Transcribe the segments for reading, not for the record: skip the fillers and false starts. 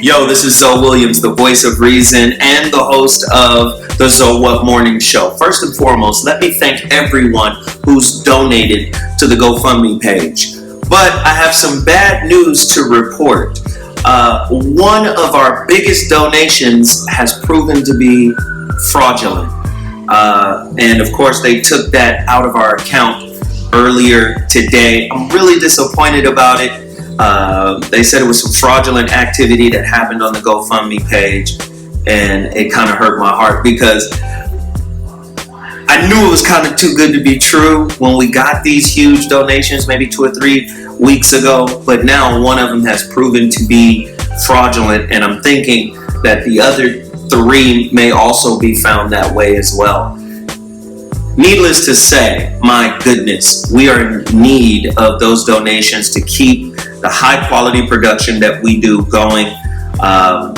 Yo, this is Zoe Williams, the voice of reason and the host of the ZOWHAT Morning Show. First and foremost, let me thank everyone who's donated to the GoFundMe page. But I have some bad news to report. One of our biggest donations has proven to be fraudulent. And of course, they took that out of our account earlier today. I'm really disappointed about it. They said it was some fraudulent activity that happened on the GoFundMe page, and it kind of hurt my heart because I knew it was kind of too good to be true when we got these huge donations maybe 2 or 3 weeks ago, but now one of them has proven to be fraudulent, and I'm thinking that the other 3 may also be found that way as well. Needless to say, my goodness, we are in need of those donations to keep the high quality production that we do going. I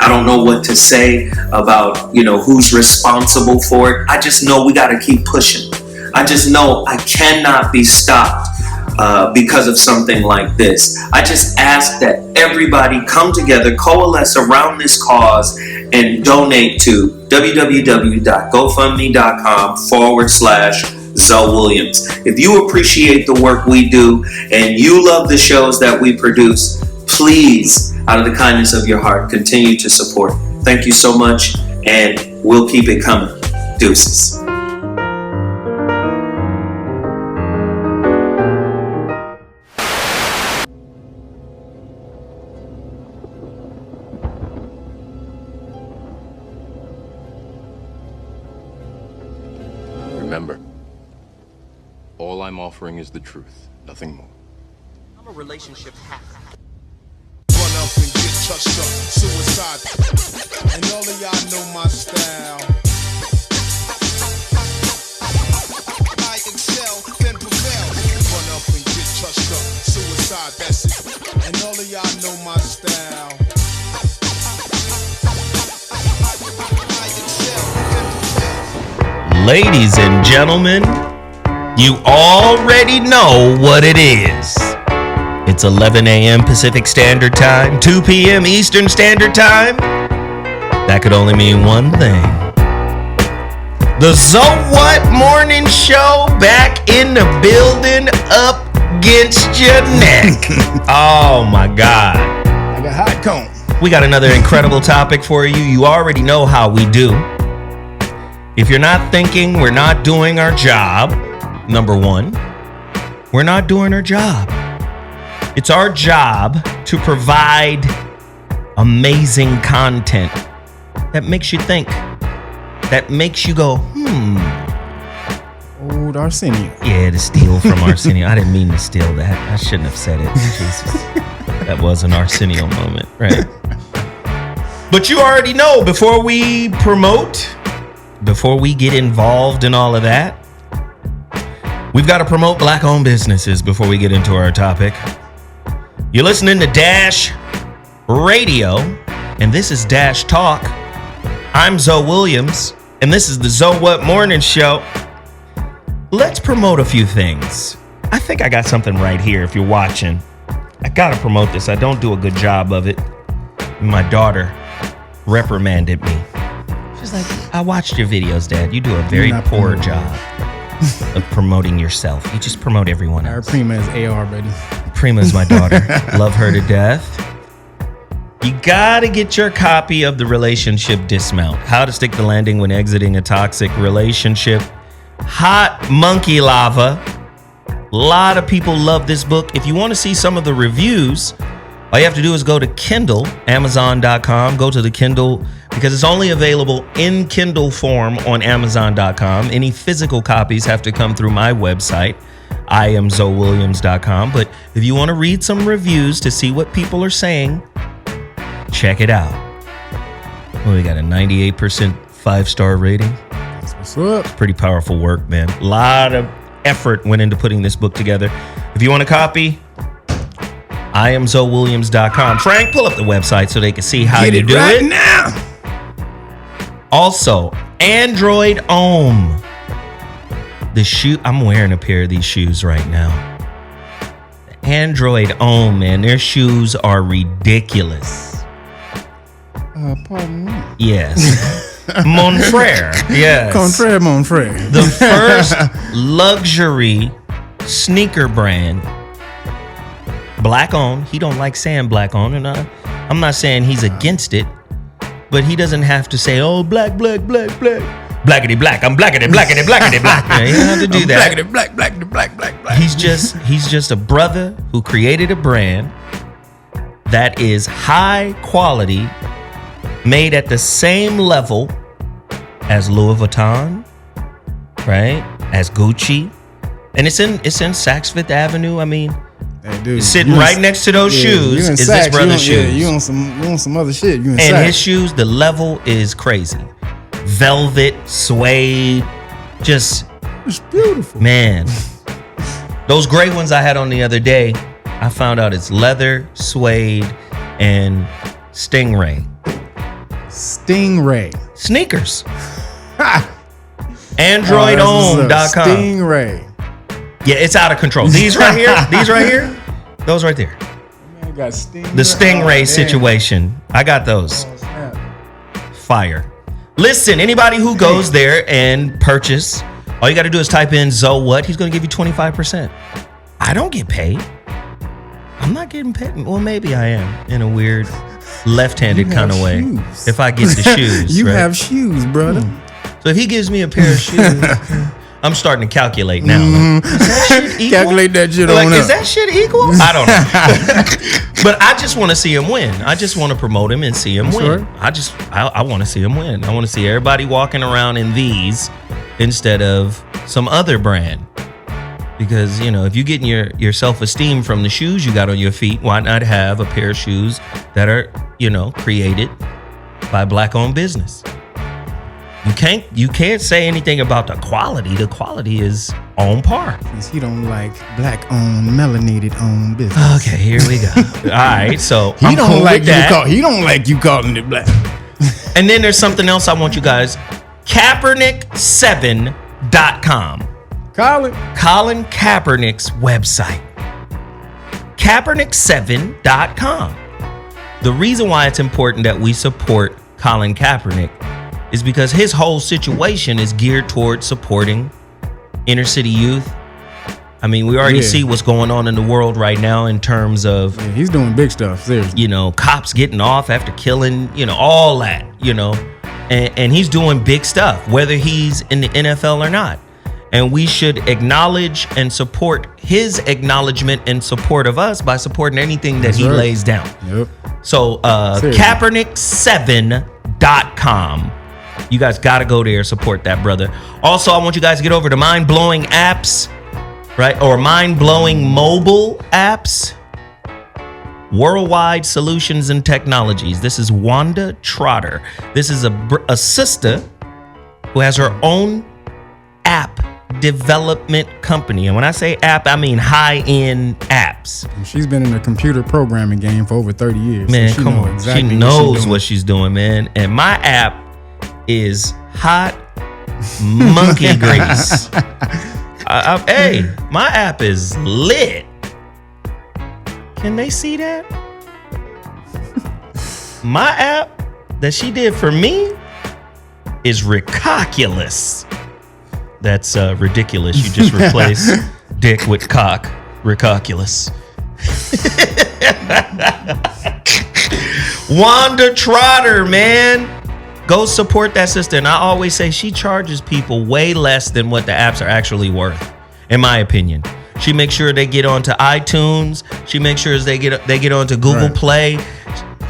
don't know what to say about, who's responsible for it. I just know we got to keep pushing. I just know I cannot be stopped because of something like this. I just ask that everybody come together, coalesce around this cause, and donate to www.gofundme.com/Zoe Williams. If you appreciate the work we do and you love the shows that we produce, please, out of the kindness of your heart, continue to support. Thank you so much, and we'll keep it coming. Deuces. Remember, all I'm offering is the truth, nothing more. I'm a relationship hack. Run up and get touched up, suicide. And all of y'all know my style. I excel, then prevail. Run up and get touched up, suicide, that's it. And all of y'all know my style. Ladies and gentlemen, you already know what it is. It's 11 a.m. Pacific Standard Time, 2 p.m. Eastern Standard Time. That could only mean one thing. The ZOWHAT Morning Show back in the building, up against your neck. Oh my God. I got hot cone. We got another incredible topic for you. You already know how we do. If you're not thinking we're not doing our job, number one, we're not doing our job. It's our job to provide amazing content that makes you think, that makes you go, Old Arsenio. Yeah, to steal from Arsenio. I didn't mean to steal that. I shouldn't have said it. Jesus. That was an Arsenio moment, right? But you already know, before we promote, before we get involved in all of that, we've got to promote black-owned businesses before we get into our topic. You're listening to Dash Radio, and this is Dash Talk. I'm Zoe Williams, and this is the ZOWHAT Morning Show. Let's promote a few things. I think I got something right here if you're watching. I got to promote this. I don't do a good job of it. My daughter reprimanded me. She's like, I watched your videos, Dad. You do a very poor job of promoting yourself. You just promote everyone else. Our Prima is AR, buddy. Prima's my daughter. Love her to death. You gotta get your copy of The Relationship Dismount. How to Stick the Landing When Exiting a Toxic Relationship. Hot monkey lava. A lot of people love this book. If you want to see some of the reviews, all you have to do is go to Kindle, Amazon.com. Go to the Kindle, because it's only available in Kindle form on Amazon.com. Any physical copies have to come through my website, IamZoeWilliams.com. But if you want to read some reviews to see what people are saying, check it out. Well, we got a 98% 5-star rating. That's what's up. Pretty powerful work, man. A lot of effort went into putting this book together. If you want a copy, IamZoeWilliams.com. Frank, pull up the website so they can see how you do it. Now. Also, Android Ohm. The shoe, I'm wearing a pair of these shoes right now. Android Ohm, man, their shoes are ridiculous. Pardon me. Yes. Mon frere. Yes. Contraire, mon frere. The first luxury sneaker brand, black owned. He don't like saying black owned, and I'm not saying he's against it, but he doesn't have to say, oh, black, black, black, black. Blackity black. I'm blackity blackity blackity black. Yeah, he don't have to do that. Blackity black, blackity black, black, black. He's just a brother who created a brand that is high quality, made at the same level as Louis Vuitton, right? As Gucci. And it's in Saks Fifth Avenue. I mean, hey, dude, sitting right next to those shoes is this brother's shoes. You on some other shit. You in and Saks. His shoes, the level is crazy. Velvet, suede, just it's beautiful. Man, those gray ones I had on the other day, I found out it's leather, suede, and stingray. Stingray. Sneakers. AndroidOwn.com. Stingray. Yeah, it's out of control. These right here, those right there. Man, got Stingray. The stingray situation. I got those. Oh, snap. Fire. Listen, anybody who goes there and purchase, all you got to do is type in ZOWHAT. He's going to give you 25%. I don't get paid. I'm not getting paid. Well, maybe I am in a weird left-handed kind of way. Shoes. If I get the shoes. You right? have shoes, brother. So if he gives me a pair of shoes, I'm starting to calculate now. Like, is that shit equal? Calculate that shit Like, on is up. that shit equal? I don't know. But I just want to see him win. I just want to promote him and see him win. Sure. I want to see him win. I want to see everybody walking around in these instead of some other brand. Because, you know, if you're getting your self-esteem from the shoes you got on your feet, why not have a pair of shoes that are, you know, created by black-owned business? You can't say anything about the quality. The quality is on par. He don't like black-owned, melanated-owned business. Okay, here we go. All right, so He I'm don't cool like with that. He don't like you calling it black. And then there's something else I want you guys. Kaepernick7.com. Colin Kaepernick's website. Kaepernick7.com. The reason why it's important that we support Colin Kaepernick is because his whole situation is geared towards supporting inner city youth. I mean, we already see what's going on in the world right now in terms of, he's doing big stuff, seriously. you know, cops getting off after killing, you know, all that, you know, and he's doing big stuff, whether he's in the NFL or not. And we should acknowledge and support his acknowledgement and support of us by supporting anything that he lays down. Yep. So Kaepernick7.com. You guys got to go there, support that brother. Also, I want you guys to get over to Mind Blowing Apps, right? Or Mind Blowing Mobile Apps. Worldwide Solutions and Technologies. This is Wanda Trotter. This is a sister who has her own app development company. And when I say app, I mean high-end apps. She's been in the computer programming game for over 30 years. Man, so come on. exactly she knows what she's doing, man. And my app is hot monkey grease. Hey, my app is lit. Can they see that? My app that she did for me is ridiculous. That's ridiculous. You just replace dick with cock. Ridiculous. Wanda Trotter, man. Go support that sister. And I always say she charges people way less than what the apps are actually worth, in my opinion. She makes sure they get onto iTunes. She makes sure they get onto Google Play.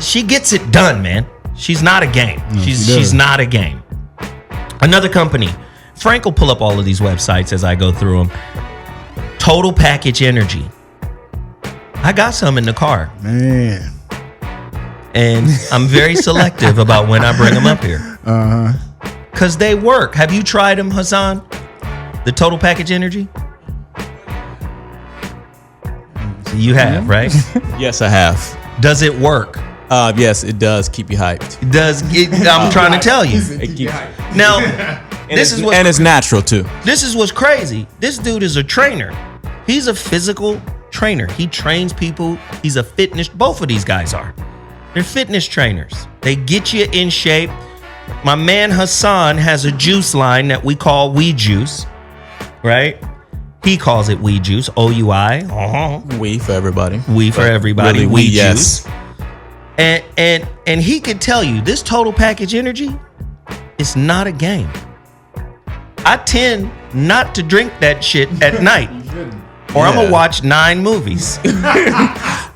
She gets it done, man. She's not a game. No, she's not a game. Another company. Frank will pull up all of these websites as I go through them. Total Package Energy. I got some in the car. Man. And I'm very selective about when I bring them up here. Because they work. Have you tried them, Hassan? The Total Package Energy? You have, right? Yes, I have. Does it work? Yes, it does keep you hyped. I'm trying to tell you. Now, and it's natural too. This is what's crazy. This dude is a trainer. He's a physical trainer. He trains people. He's a fitness. Both of these guys are. They're fitness trainers. They get you in shape. My man Hassan has a juice line that we call We Juice, right? He calls it We Juice, OUI. We for everybody. We for everybody. Really, we yes. Juice. And he could tell you this total package energy is not a game. I tend not to drink that shit at night. Or I'm gonna watch 9 movies.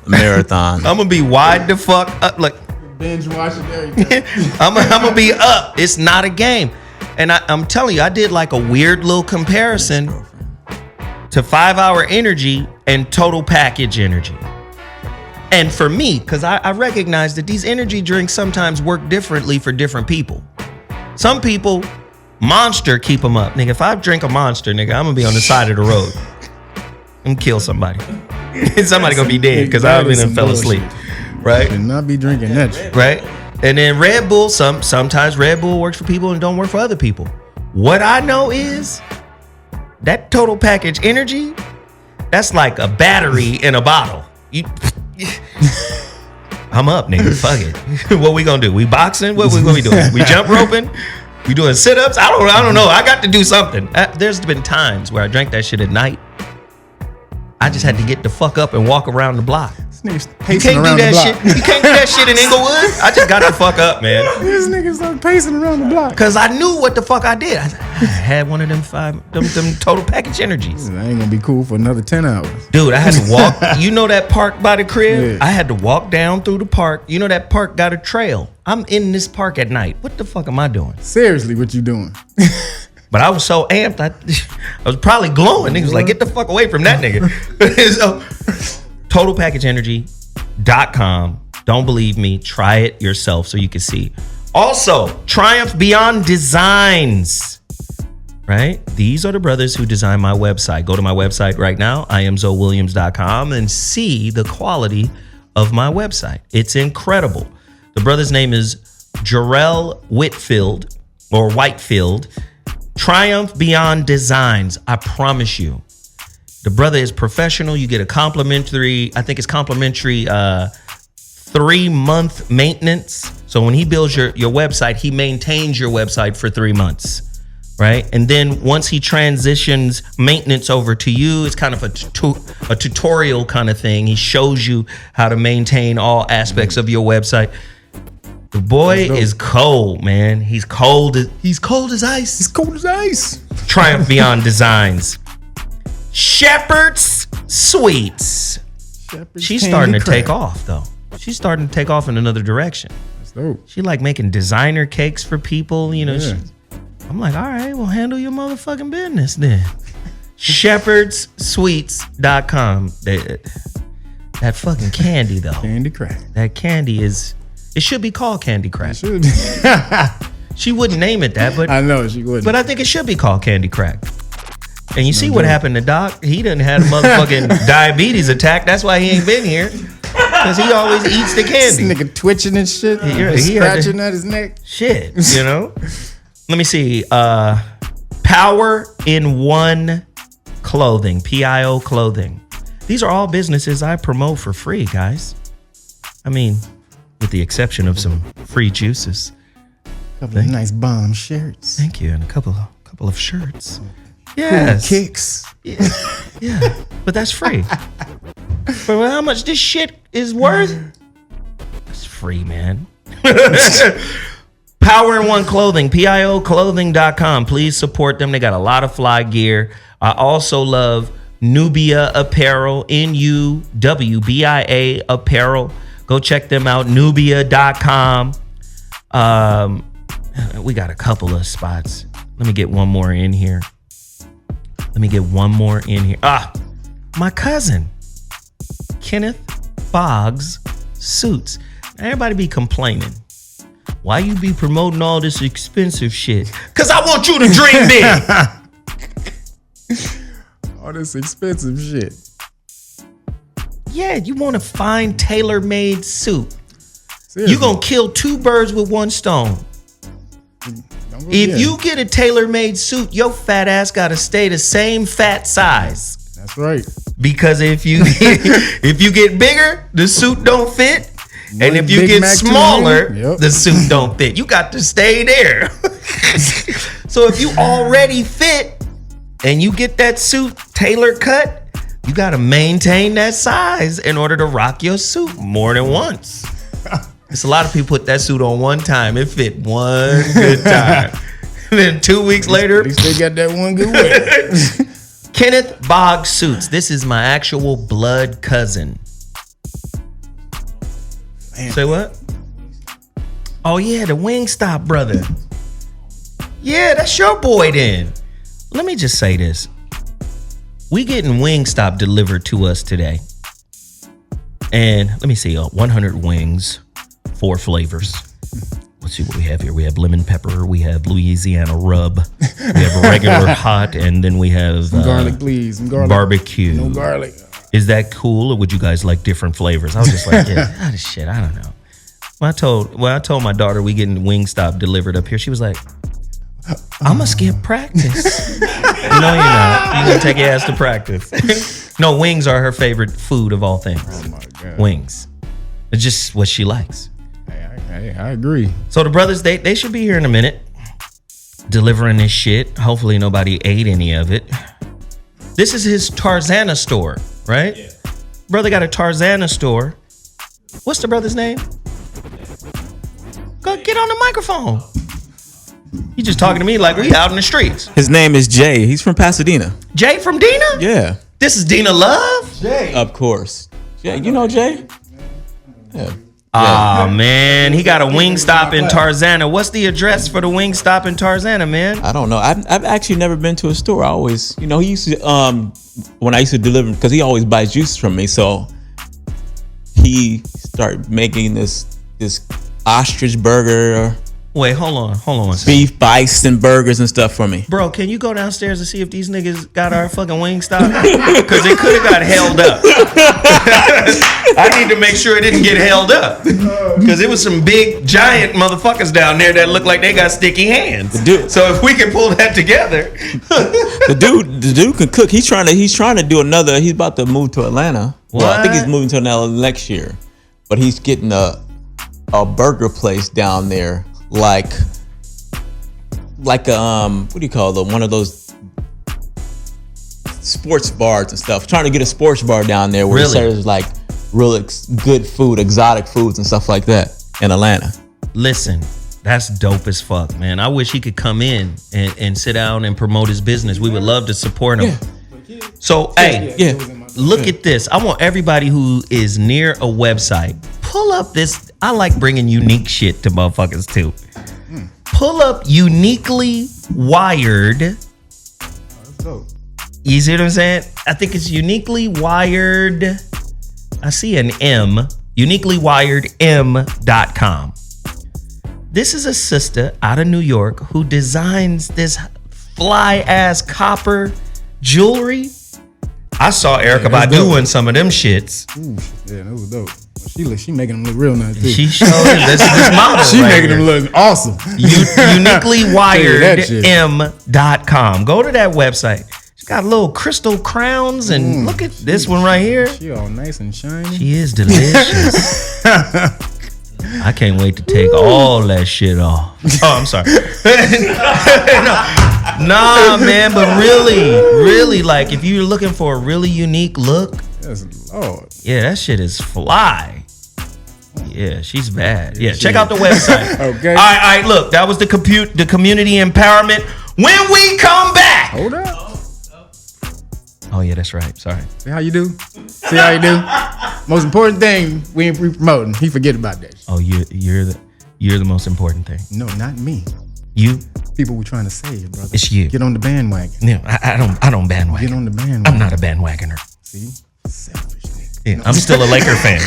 Marathon. I'm gonna be wide the fuck up. Like Binge watching everything. I'm gonna be up. It's not a game. And I'm telling you, I did like a weird little comparison to 5-hour energy and total package energy. And for me, because I recognize that these energy drinks sometimes work differently for different people. Some people, Monster keep them up. Nigga, if I drink a Monster, nigga, I'm gonna be on the side of the road. I'm gonna kill somebody. Somebody gonna be dead because I haven't fell asleep. Right? Should not be drinking that shit. Right? And then Red Bull, sometimes Red Bull works for people and don't work for other people. What I know is that total package energy, that's like a battery in a bottle. I'm up, nigga. Fuck it. What we gonna do? We boxing? What we doing? We jump roping? We doing sit-ups? I don't know. I got to do something. There's been times where I drank that shit at night. I just had to get the fuck up and walk around the block. This nigga's You pacing can't do around the that block. shit. You can't do that shit in Inglewood. I just got the fuck up, man. This nigga started pacing around the block. Cause I knew what the fuck I did. I had one of them them total package energies. I ain't gonna be cool for another 10 hours. Dude, I had to walk. You know that park by the crib? Yeah. I had to walk down through the park. You know that park got a trail. I'm in this park at night. What the fuck am I doing? Seriously, what you doing? But I was so amped. I was probably glowing. Niggas was like, get the fuck away from that nigga. So, totalpackageenergy.com. Don't believe me. Try it yourself so you can see. Also, Triumph Beyond Designs. Right? These are the brothers who designed my website. Go to my website right now, IamZoWilliams.com, and see the quality of my website. It's incredible. The brother's name is Jarrell Whitfield or Whitefield. Triumph Beyond Designs. I promise you. The brother is professional. You get a complimentary, 3-month maintenance. So when he builds your website, he maintains your website for 3 months. Right? And then once he transitions maintenance over to you, it's kind of a tutorial kind of thing. He shows you how to maintain all aspects of your website. The boy is cold, man. He's cold as ice. He's cold as ice. Triumph Beyond Designs. Shepherd's Sweets. She's starting to take off, though. She's starting to take off in another direction. That's dope. She like making designer cakes for people. You know, Yeah. I'm like, all right, well, handle your motherfucking business then. ShepherdsSweets.com. That fucking candy, though. Candy crack. That candy is... It should be called Candy Crack. Should. She wouldn't name it that, but I know she wouldn't. but I think it should be called Candy Crack. And you see what happened to Doc? He done had a motherfucking diabetes attack. That's why he ain't been here. Because he always eats the This candy. nigga twitching and shit. He had Scratching at his neck. Shit, you know? Let me see. Power in One Clothing. PIO Clothing. These are all businesses I promote for free, guys. I mean, with the exception of some free juices. Couple of nice bomb shirts. Thank you. And a couple of shirts. Yes. Cool kicks. Yeah. But that's free. For how much this shit is worth? It's free, man. Power in One Clothing, PIOclothing.com. Please support them. They got a lot of fly gear. I also love Nubia Apparel, NUWBIA Apparel. Go check them out, nubia.com. We got a couple of spots. Let me get one more in here. My cousin, Kenneth Boggs Suits. Everybody be complaining. Why you be promoting all this expensive shit? Because I want you to dream big. All this expensive shit. Yeah, you want a fine tailor-made suit. Seriously. You gonna kill 2 birds with 1 stone. If you get a tailor-made suit, your fat ass gotta stay the same fat size. That's right. Because if you get bigger, the suit don't fit. And if you Big get Mac too smaller, many. Yep. the suit don't fit. You got to stay there. So if you already fit and you get that suit tailor cut, you got to maintain that size in order to rock your suit more than once. It's a lot of people put that suit on one time. It fit one good time. And then 2 weeks later, At least they got that one good way. Kenneth Boggs Suits. This is my actual blood cousin. Man. Say what? Oh yeah, the Wingstop brother. Yeah, that's your boy then. Let me just say this. We getting Wingstop delivered to us today. And let me see, 100 wings, 4 flavors. Let's see what we have here. We have lemon pepper, we have Louisiana rub, we have a regular hot, and then we have Garlic, please. Some garlic. barbecue. No garlic. Is that cool, or would you guys like different flavors? I was just like, yeah, shit, I don't know. When I told my daughter we getting Wingstop delivered up here, she was like, I'm gonna skip practice. No, you're not. You're gonna take your ass to practice. No, wings are her favorite food of all things. Oh my God. Wings. It's just what she likes. I agree. So the brothers, they should be here in a minute, delivering this shit. Hopefully nobody ate any of it. This is his Tarzana store, right? Yeah. Brother got a Tarzana store. What's the brother's name? Go get on the microphone. You just talking to me like we out in the streets. His name is Jay. He's from Pasadena. Jay from Dina? Yeah. This is Dina Love? Jay. Of course. Jay, you know Jay? Yeah. Oh man, he got a Wingstop in Tarzana. What's the address for the Wingstop in Tarzana, man? I don't know. I've actually never been to a store. I always, he used to, when I used to deliver, because he always buys juice from me. So he started making this ostrich burger, Wait, hold on one second. beef bison burgers and stuff for me. Bro, can you go downstairs and see if these niggas got our fucking Wingstop? Because it could have got held up. I need to make sure it didn't get held up. Because it was some big, giant motherfuckers down there that look like they got sticky hands. So if we can pull that together. The dude can cook. He's trying to do another. He's about to move to Atlanta. Well, I think he's moving to Atlanta next year. But he's getting a burger place down there. Like what do you call them? One of those sports bars and stuff. Trying to get a sports bar down there where it serves like real good food, exotic foods and stuff like that in Atlanta. Listen, that's dope as fuck, man. I wish he could come in and sit down and promote his business. We would love to support him. Yeah. So, hey, look at this. I want everybody who is near a website, pull up this. I like bringing unique shit to motherfuckers too. Pull up Uniquely Wired. That's dope. You see what I'm saying? I think it's Uniquely Wired. I see an M. UniquelyWiredM.com. This is a sister out of New York who designs this fly ass copper jewelry. I saw Erykah Badu in some of them shits. Ooh, yeah, that was dope. She making them look real nice too. She showed this model. She making them look awesome. UniquelyWiredM.com. Go to that website. She's got little crystal crowns and look at this one right here. She all nice and shiny. She is delicious. I can't wait to take all that shit off. Oh, I'm sorry. Nah, man, but really, like if you're looking for a really unique look, yes, Lord. Yeah, that shit is fly. Yeah, she's bad. Yeah, check out the website. Okay. All right, look, that was the community empowerment. When we come back. Hold up. Oh yeah, that's right. Sorry. See how you do? See how you do? Most important thing we promoting. He forget about that. Oh, you're the most important thing. No, not me. You? People we trying to save, brother. It's you. Get on the bandwagon. Yeah, I don't bandwagon. Get on the bandwagon. I'm not a bandwagoner. See? Selfish nigga. Yeah, I'm still a Laker fan.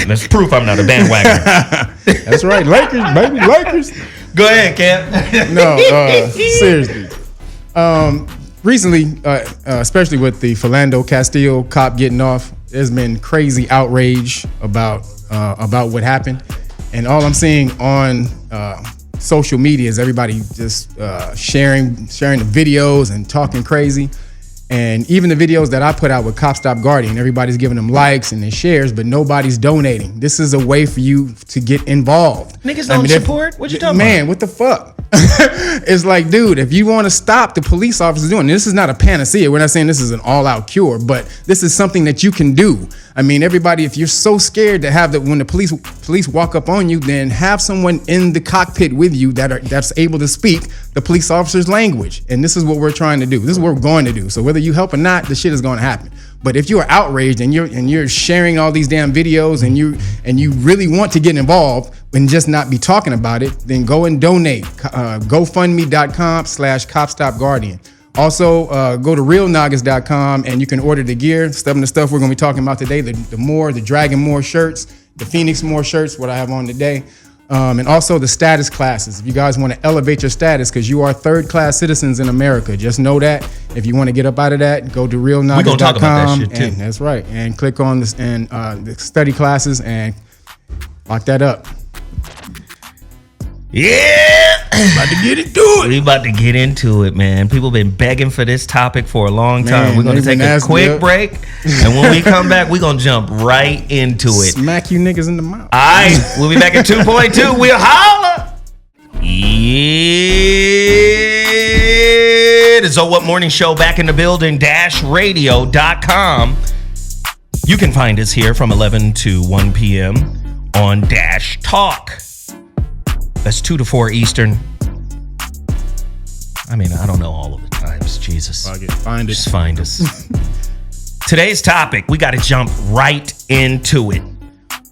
That's proof I'm not a bandwagoner. That's right. Lakers, baby, Lakers. Go ahead, Cam. No, seriously. Recently, especially with the Philando Castile cop getting off, there's been crazy outrage about what happened, and all I'm seeing on social media is everybody just sharing the videos and talking crazy. And even the videos that I put out with Cop Stop Guardian, everybody's giving them likes and they shares, but nobody's donating. This is a way for you to get involved. Niggas don't support? What you talking Man, what the fuck? It's like, dude, if you want to stop the police officers doing this, is not a panacea. We're not saying this is an all-out cure, but this is something that you can do. I mean, everybody, if you're so scared to have that when the police walk up on you, then have someone in the cockpit with you that's able to speak the police officer's language. And this is what we're trying to do. This is what we're going to do. So whether you help or not, the shit is going to happen. But if you are outraged and you're sharing all these damn videos and you really want to get involved and just not be talking about it, then go and donate. GoFundMe.com/CopStopGuardian. Also, go to realnoggins.com and you can order the gear. Some of the stuff we're going to be talking about today, the Moor, the Dragon Moor shirts, the Phoenix Moor shirts, what I have on today. And also the status classes. If you guys want to elevate your status, because you are third-class citizens in America, just know that. If you want to get up out of that, go to realnoggins.com. We're going to talk about that shit too. That's right. And click on this and the study classes and lock that up. Yeah, about to get into it. We about to get into it, man. People been begging for this topic for a long time. Man, we're gonna take a quick break, and when we come back, we're gonna jump right into it. Smack you niggas in the mouth. All right, we'll be back at 2.2. We'll holla. Yeah, the ZOWHAT Morning Show back in the building. -radio.com. You can find us here from 11 to 1 p.m. on Dash Talk. That's 2 to 4 Eastern. I mean, I don't know all of the times. Jesus. Find it. Just find us. Today's topic, we got to jump right into it.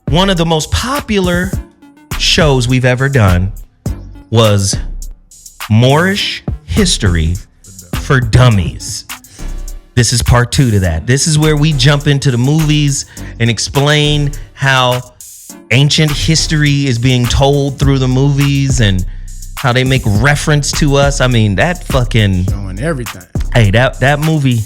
One of the most popular shows we've ever done was Moorish History for Dummies. This is part 2 to that. This is where we jump into the movies and explain how ancient history is being told through the movies and how they make reference to us. I mean, that fucking showing everything. Hey, that movie,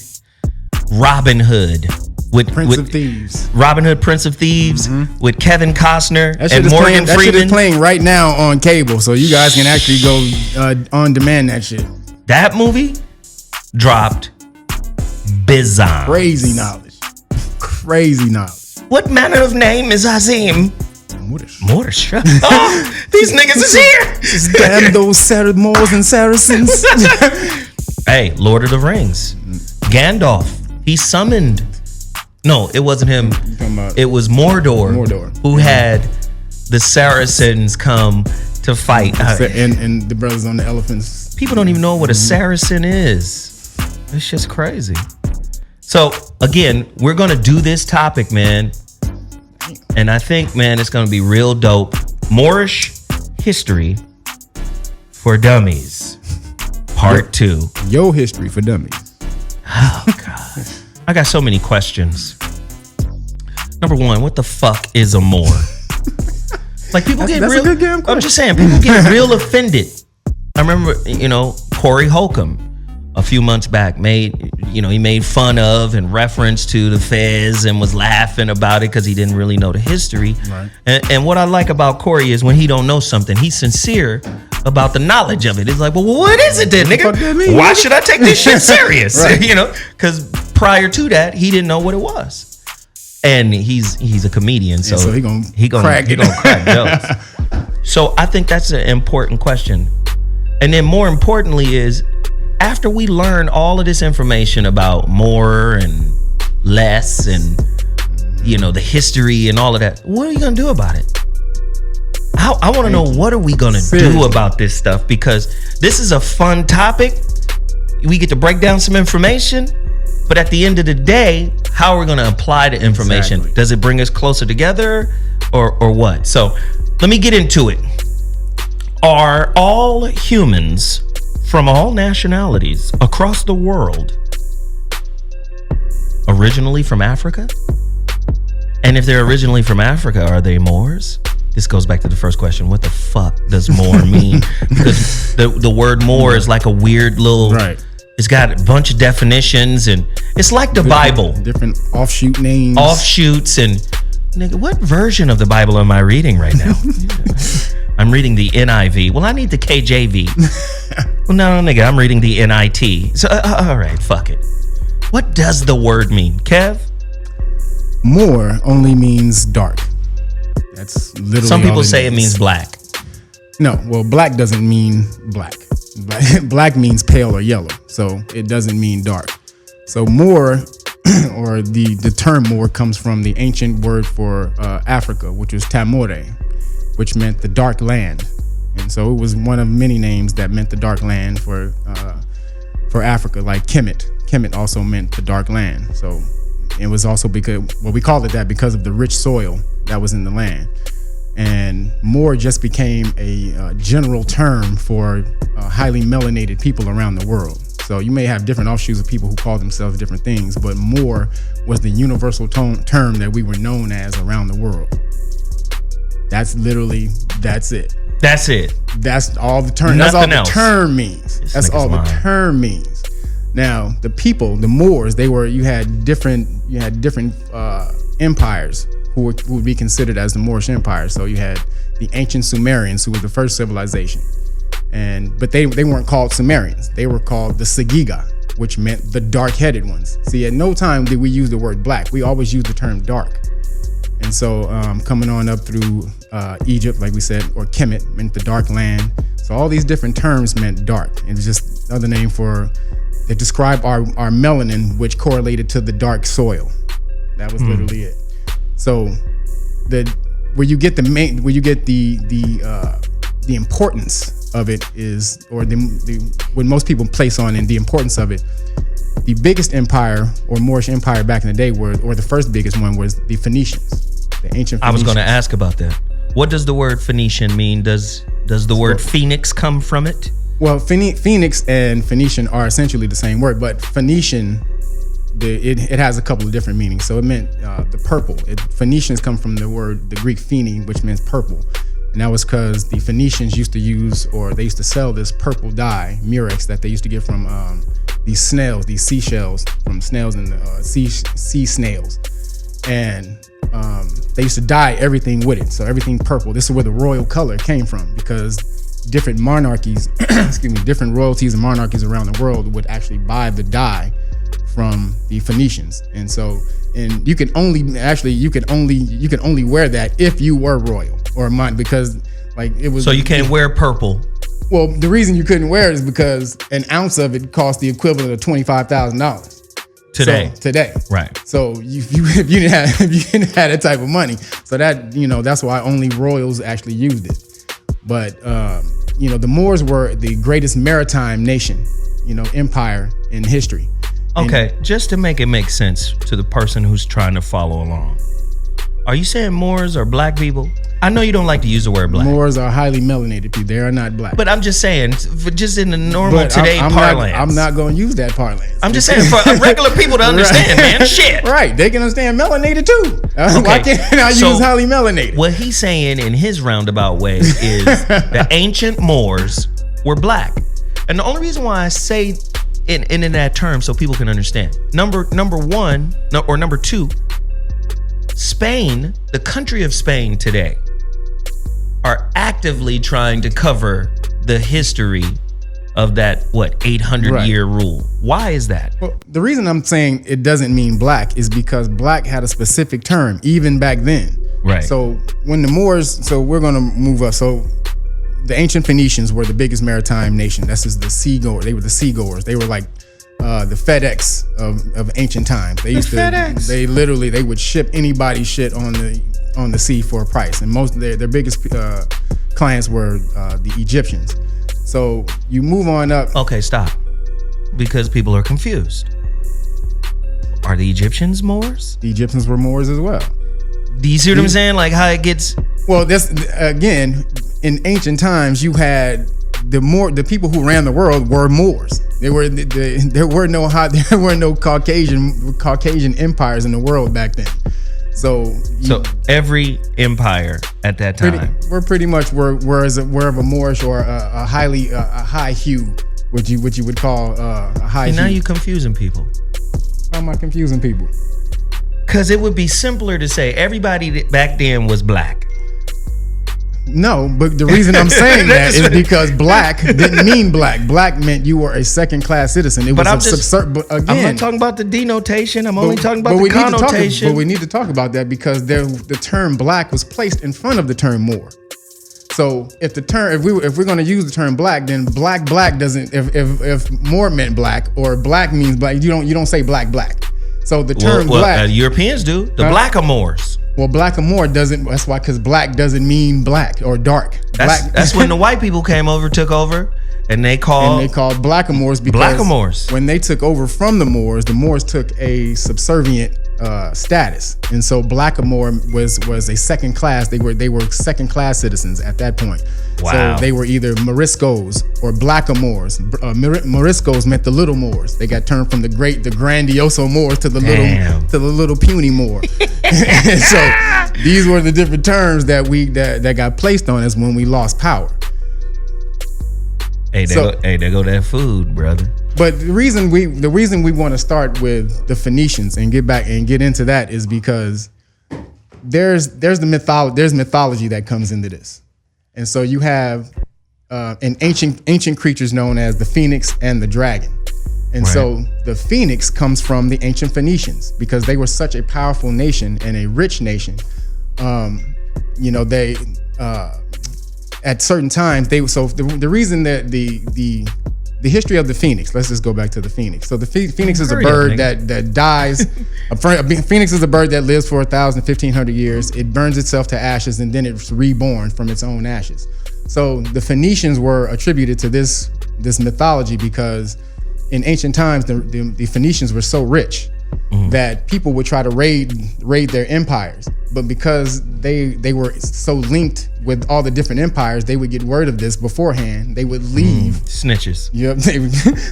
Robin Hood with Prince of Thieves. Robin Hood, Prince of Thieves, with Kevin Costner and That Morgan shit Freeman. is playing right now on cable, so you guys can actually go on demand that shit. That movie dropped bizarre. Crazy knowledge. Crazy knowledge. What manner of name is Azim? Moorish. Oh, these niggas is here. Damn those Moors and Saracens. Hey, Lord of the Rings. Gandalf. He summoned. No, it wasn't him. It was Mordor. Who had the Saracens come to fight. And the brothers on the elephants. People don't even know what a Saracen is. It's just crazy. So, again, we're going to do this topic, man. And I think, man, it's going to be real dope. Moorish History for Dummies, Part 2. Yo history for dummies. Oh, God. I got so many questions. Number one, what the fuck is a Moor? Like, people get real... a good damn question. I'm just saying, people get real offended. I remember, Corey Holcomb, a few months back, he made fun of and reference to the Fez and was laughing about it because he didn't really know the history. Right. And what I like about Corey is when he don't know something, he's sincere about the knowledge of it. It's like, well, what is it then, nigga? Why should I take this shit serious? Right. Because prior to that, he didn't know what it was. And he's a comedian, so he gonna crack jokes. So I think that's an important question. And then more importantly is, after we learn all of this information about more and less and, the history and all of that, what are you going to do about it? I want to know, what are we going to do about this stuff? Because this is a fun topic. We get to break down some information. But at the end of the day, how are we going to apply the information? Exactly. Does it bring us closer together or what? So let me get into it. Are all humans from all nationalities across the world originally from Africa? And if they're originally from Africa, are they Moors? This goes back to the first question. What the fuck does Moor mean? Because the word Moor is like a weird little... Right. It's got a bunch of definitions, and it's like the Bible. Different offshoot names. Offshoots, and... Nigga, what version of the Bible am I reading right now? I'm reading the NIV. Well, I need the KJV. Well, no, nigga, I'm reading the NIT. So, all right, fuck it. What does the word mean, Kev? Moor only means dark. That's literally. Some people all say it means black. No, well, black doesn't mean black. Black means pale or yellow, so it doesn't mean dark. So Moor, or the term Moor, comes from the ancient word for Africa, which was Tamore, which meant the dark land. And so it was one of many names that meant the dark land for Africa, like Kemet. Kemet also meant the dark land. So it was also because, well, we called it that because of the rich soil that was in the land. And Moor just became a general term for highly melanated people around the world. So you may have different offshoots of people who call themselves different things, but Moor was the universal term that we were known as around the world. That's it. That's it. That's all the term. That's all the term means. That's all the term means. Now, the people, the Moors, you had different empires who would be considered as the Moorish Empire. So you had the ancient Sumerians, who was the first civilization, but they weren't called Sumerians. They were called the Sagiga, which meant the dark-headed ones. See, at no time did we use the word black. We always used the term dark. And so coming on up through Egypt, like we said, or Kemet meant the dark land. So all these different terms meant dark. And it's just another name that describe our melanin, which correlated to the dark soil. That was literally it. So where you get the importance of it is, or when most people place on and the importance of it, the biggest empire or Moorish empire back in the day or the first biggest one was the Phoenicians, the ancient Phoenicians. I was going to ask about that. What does the word Phoenician mean? Does the word Phoenix come from it? Well, Phoenix and Phoenician are essentially the same word, but Phoenician, it has a couple of different meanings. So it meant the purple. Phoenicians come from the Greek phene, which means purple. And that was because the Phoenicians used to sell this purple dye, murex, that they used to get from these snails, these seashells, from snails in the sea snails. And they used to dye everything with it. So everything purple. This is where the royal color came from, because different monarchies, different royalties and monarchies around the world would actually buy the dye from the Phoenicians. And you can only wear that if you were royal or because like it was. So you can't wear purple. Well, the reason you couldn't wear it is because an ounce of it cost the equivalent of $25,000 today. Right. So if you didn't have that type of money, so that's why only royals actually used it. But the Moors were the greatest maritime nation, empire in history. Okay, just to make it make sense to the person who's trying to follow along, are you saying Moors are black people? I know you don't like to use the word black. Moors are highly melanated people. They are not black. But I'm just saying, just in the normal parlance. I'm not going to use that parlance. I'm just saying, for regular people to understand, man, shit. Right, they can understand melanated too. Okay. Why can't I use highly melanated? What he's saying in his roundabout way is the ancient Moors were black. And the only reason why I say in that term so people can understand, number two, Spain, the country of Spain today, are actively trying to cover the history of that 800-year rule. Why is that? Well, the reason I'm saying it doesn't mean black is because black had a specific term even back then. Right. So when the Moors, so we're going to move up. So the ancient Phoenicians were the biggest maritime nation. This is the seagoer. They were the seagoers. They were like the FedEx of ancient times. They they would ship anybody's shit on the sea for a price, and most of their biggest clients were the Egyptians. So you move on up. Okay, stop, because people are confused. Are the Egyptians Moors? The Egyptians were Moors as well. Do you see what I'm saying? Like how it gets. Well, this again, in ancient times, you had the people who ran the world were Moors. There were no Caucasian empires in the world back then. So every empire at that time, we're pretty much were of a Moorish or a high hue, which you would call a high hue. Now you're confusing people. How am I confusing people? Because it would be simpler to say everybody back then was black. No, but the reason I'm saying that is because black didn't mean black. Black meant you were a second-class citizen. It was But again, I'm not talking about the denotation. I'm only talking about the connotation. But we need to talk about that because the term black was placed in front of the term Moor. So if we're going to use the term black, then black doesn't. If Moor meant black or black means black, you don't say black. So the term black, Europeans do. The blackamoors. Well, blackamoor doesn't. That's why, because black doesn't mean black or dark. That's when the white people took over, and they called blackamoors because blackamoors. When they took over from the Moors took a subservient status, and so blackamoor was a second class. They were second class citizens at that point. Wow. So they were either Moriscos or blackamoors. Moriscos meant the little Moors. They got turned from the grandioso Moors to the little puny Moor. And so these were the different terms that got placed on us when we lost power. Hey, there go that food, brother. But the reason we want to start with the Phoenicians and get into that is because there's mythology that comes into this. And so you have an ancient creatures known as the phoenix and the dragon. And so the phoenix comes from the ancient Phoenicians because they were such a powerful nation and a rich nation. They at certain times the reason that the history of the phoenix, let's just go back to the phoenix. So the phoenix is a bird that dies. A phoenix is a bird that lives for 1,000, 1,500 years. It burns itself to ashes and then it's reborn from its own ashes. So the Phoenicians were attributed to this mythology because in ancient times, the Phoenicians were so rich that people would try to raid their empires. But because they were so linked with all the different empires, they would get word of this beforehand. They would leave. Snitches. Yep.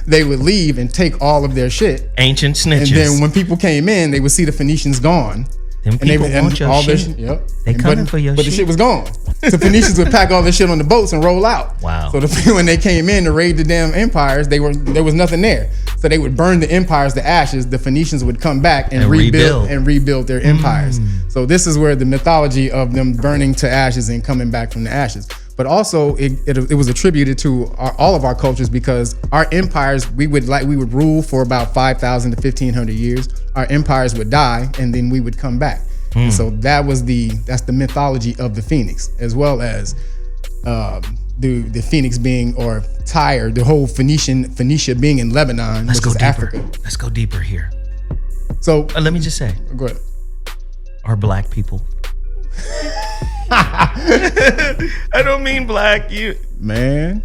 They would leave and take all of their shit. Ancient snitches. And then when people came in, they would see the Phoenicians gone. Them people want your shit. They coming for your shit. But the shit was gone. So Phoenicians would pack all their shit on the boats and roll out. Wow. So when they came in to raid the damn empires, there was nothing there. So they would burn the empires to ashes. The Phoenicians would come back and rebuild their empires. So this is where the mythology of them burning to ashes and coming back from the ashes. But also it was attributed to all of our cultures because our empires, we would rule for about 5,000 to 1,500 years. Our empires would die and then we would come back. And so that's the mythology of the phoenix, as well as the phoenix being, or Tyre, the whole Phoenicia being in Lebanon, which is Africa. Let's go deeper here. So let me just say, go ahead. Are black people? I don't mean black. Man,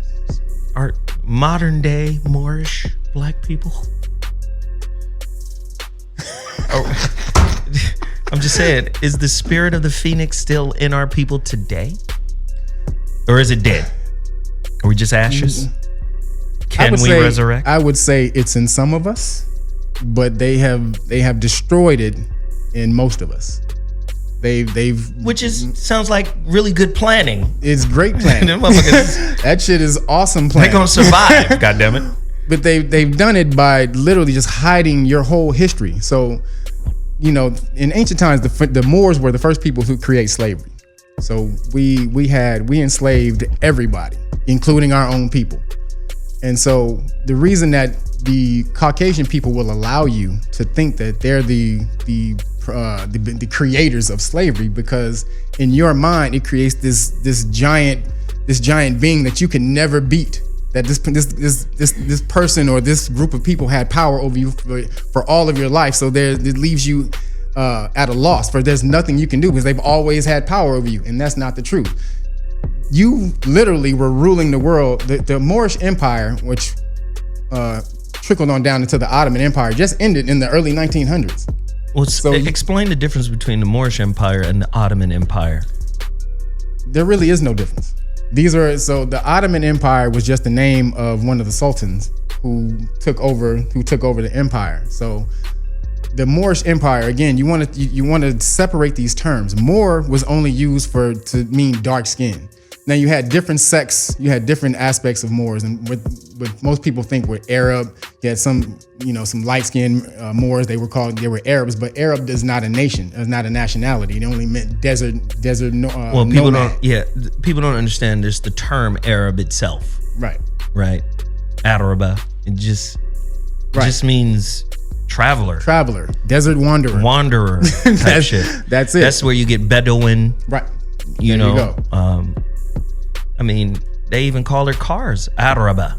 are modern day Moorish black people? I'm just saying, is the spirit of the phoenix still in our people today? Or is it dead? Are we just ashes? Can we resurrect? I would say it's in some of us, but they have destroyed it in most of us. Which sounds like really good planning. It's great planning. That shit is awesome planning. They're gonna survive, goddammit. But they've done it by literally just hiding your whole history. So, in ancient times, the Moors were the first people who create slavery. So we enslaved everybody, including our own people. And so the reason that the Caucasian people will allow you to think that they're the creators of slavery, because in your mind it creates this giant being that you can never beat. That this person or this group of people had power over you for all of your life. So it leaves you at a loss, for there's nothing you can do because they've always had power over you, and that's not the truth. You literally were ruling the world. The Moorish Empire, which trickled on down into the Ottoman Empire, just ended in the early 1900s. Well, explain the difference between the Moorish Empire and the Ottoman Empire. There really is no difference. The Ottoman Empire was just the name of one of the sultans who took over the empire. So the Moorish Empire, again, you want to separate these terms. Moor was only used to mean dark skin. Now you had different sects, you had different aspects of Moors, and what most people think were Arab. You had some light-skinned Moors. They were Arabs, but Arab is not a nation. It's not a nationality. It only meant desert. Well, people nomad. people don't understand. There's the term Arab itself. Right. Araba. It just means traveler, desert wanderer type shit. That's it. That's where you get Bedouin. Right. You There know. you go. I mean, they even call their cars Araba.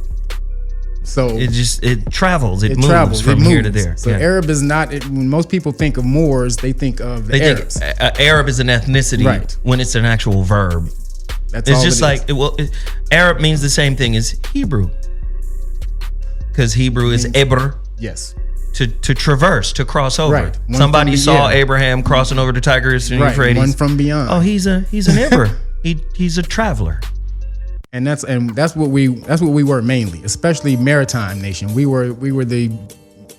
So it travels. It moves from here to there. So Arab is not. When most people think of Moors, they think of the Arabs. Think Arab is an ethnicity, Right. when it's an actual verb. That's It's all just it is. Arab means the same thing as Hebrew, because Hebrew is Ebr, Yes. to traverse, to cross over. Right. One Somebody from- saw yeah. Abraham crossing over the Tigris and Right. Euphrates. One from beyond. Oh, he's an Ebr. He's a traveler. And that's what we were mainly, especially maritime nation. We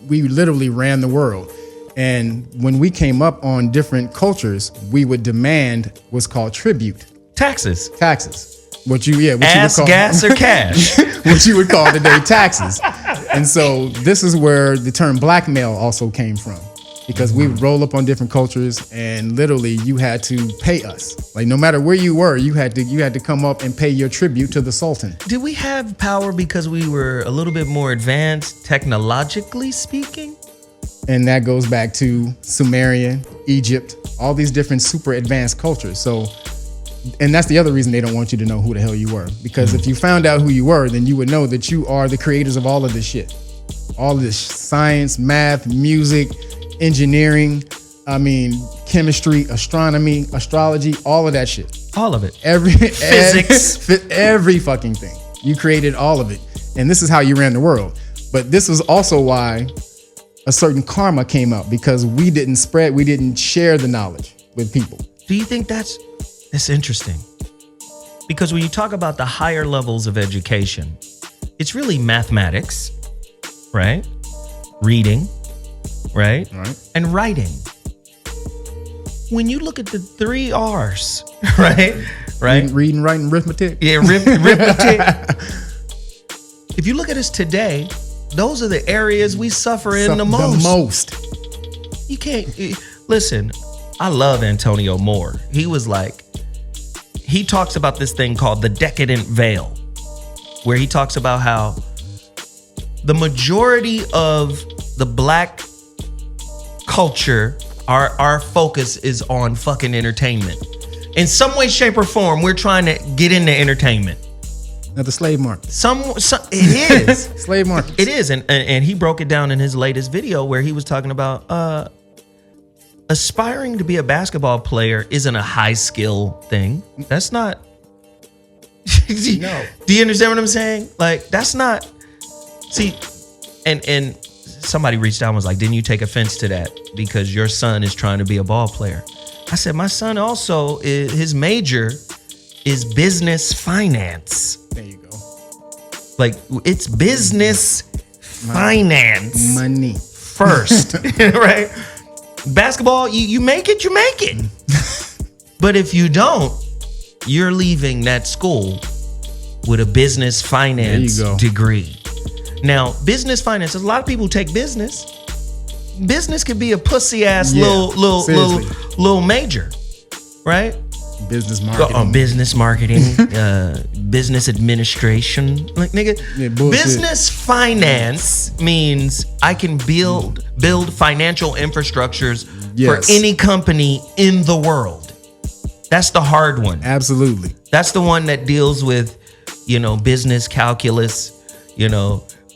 literally ran the world. And when we came up on different cultures, we would demand what's called tribute, Taxes. What you would Ass, call gas, or cash. what you would call today taxes. And so this is where the term blackmail also came from, because we would roll up on different cultures and literally you had to pay us. Like no matter where you were, you had to come up and pay your tribute to the Sultan. Did we have power because we were a little bit more advanced technologically speaking? And that goes back to Sumerian, Egypt, all these different super advanced cultures. So, and that's the other reason they don't want you to know who the hell you were. Because if you found out who you were, then you would know that you are the creators of all of this shit. All of this science, math, music, engineering, chemistry, astronomy, astrology, all of that shit. All of it. Physics. Every fucking thing. You created all of it. And this is how you ran the world. But this is also why a certain karma came out, because we didn't share the knowledge with people. Do you think that's interesting? Because when you talk about the higher levels of education, it's really mathematics, right? Reading, right? And writing. When you look at the 3 R's, right? Reading, writing, arithmetic. Yeah, arithmetic. If you look at us today, those are the areas we suffer in the most. You can't listen. I love Antonio Moore. He talks about this thing called the decadent veil, where he talks about how the majority of the black culture, our focus is on fucking entertainment. In some way, shape, or form, we're trying to get into entertainment. Now the slave market. It is. Slave market. It is. And he broke it down in his latest video where he was talking about aspiring to be a basketball player isn't a high skill thing. That's not. No. Do you understand what I'm saying? Like, that's not. See, and somebody reached out and was like, didn't you take offense to that because your son is trying to be a ball player? I said, my son also, his major is business finance. There you go. Like, it's business finance. Money. First, right? Basketball, you make it, you make it. But if you don't, you're leaving that school with a business finance degree. Now, business finance, there's a lot of people who take business. Business could be a pussy ass little major, right? Business marketing. Business marketing, business administration. Like, nigga, business finance means I can build financial infrastructures for any company in the world. That's the hard one. Absolutely. That's the one that deals with, business calculus,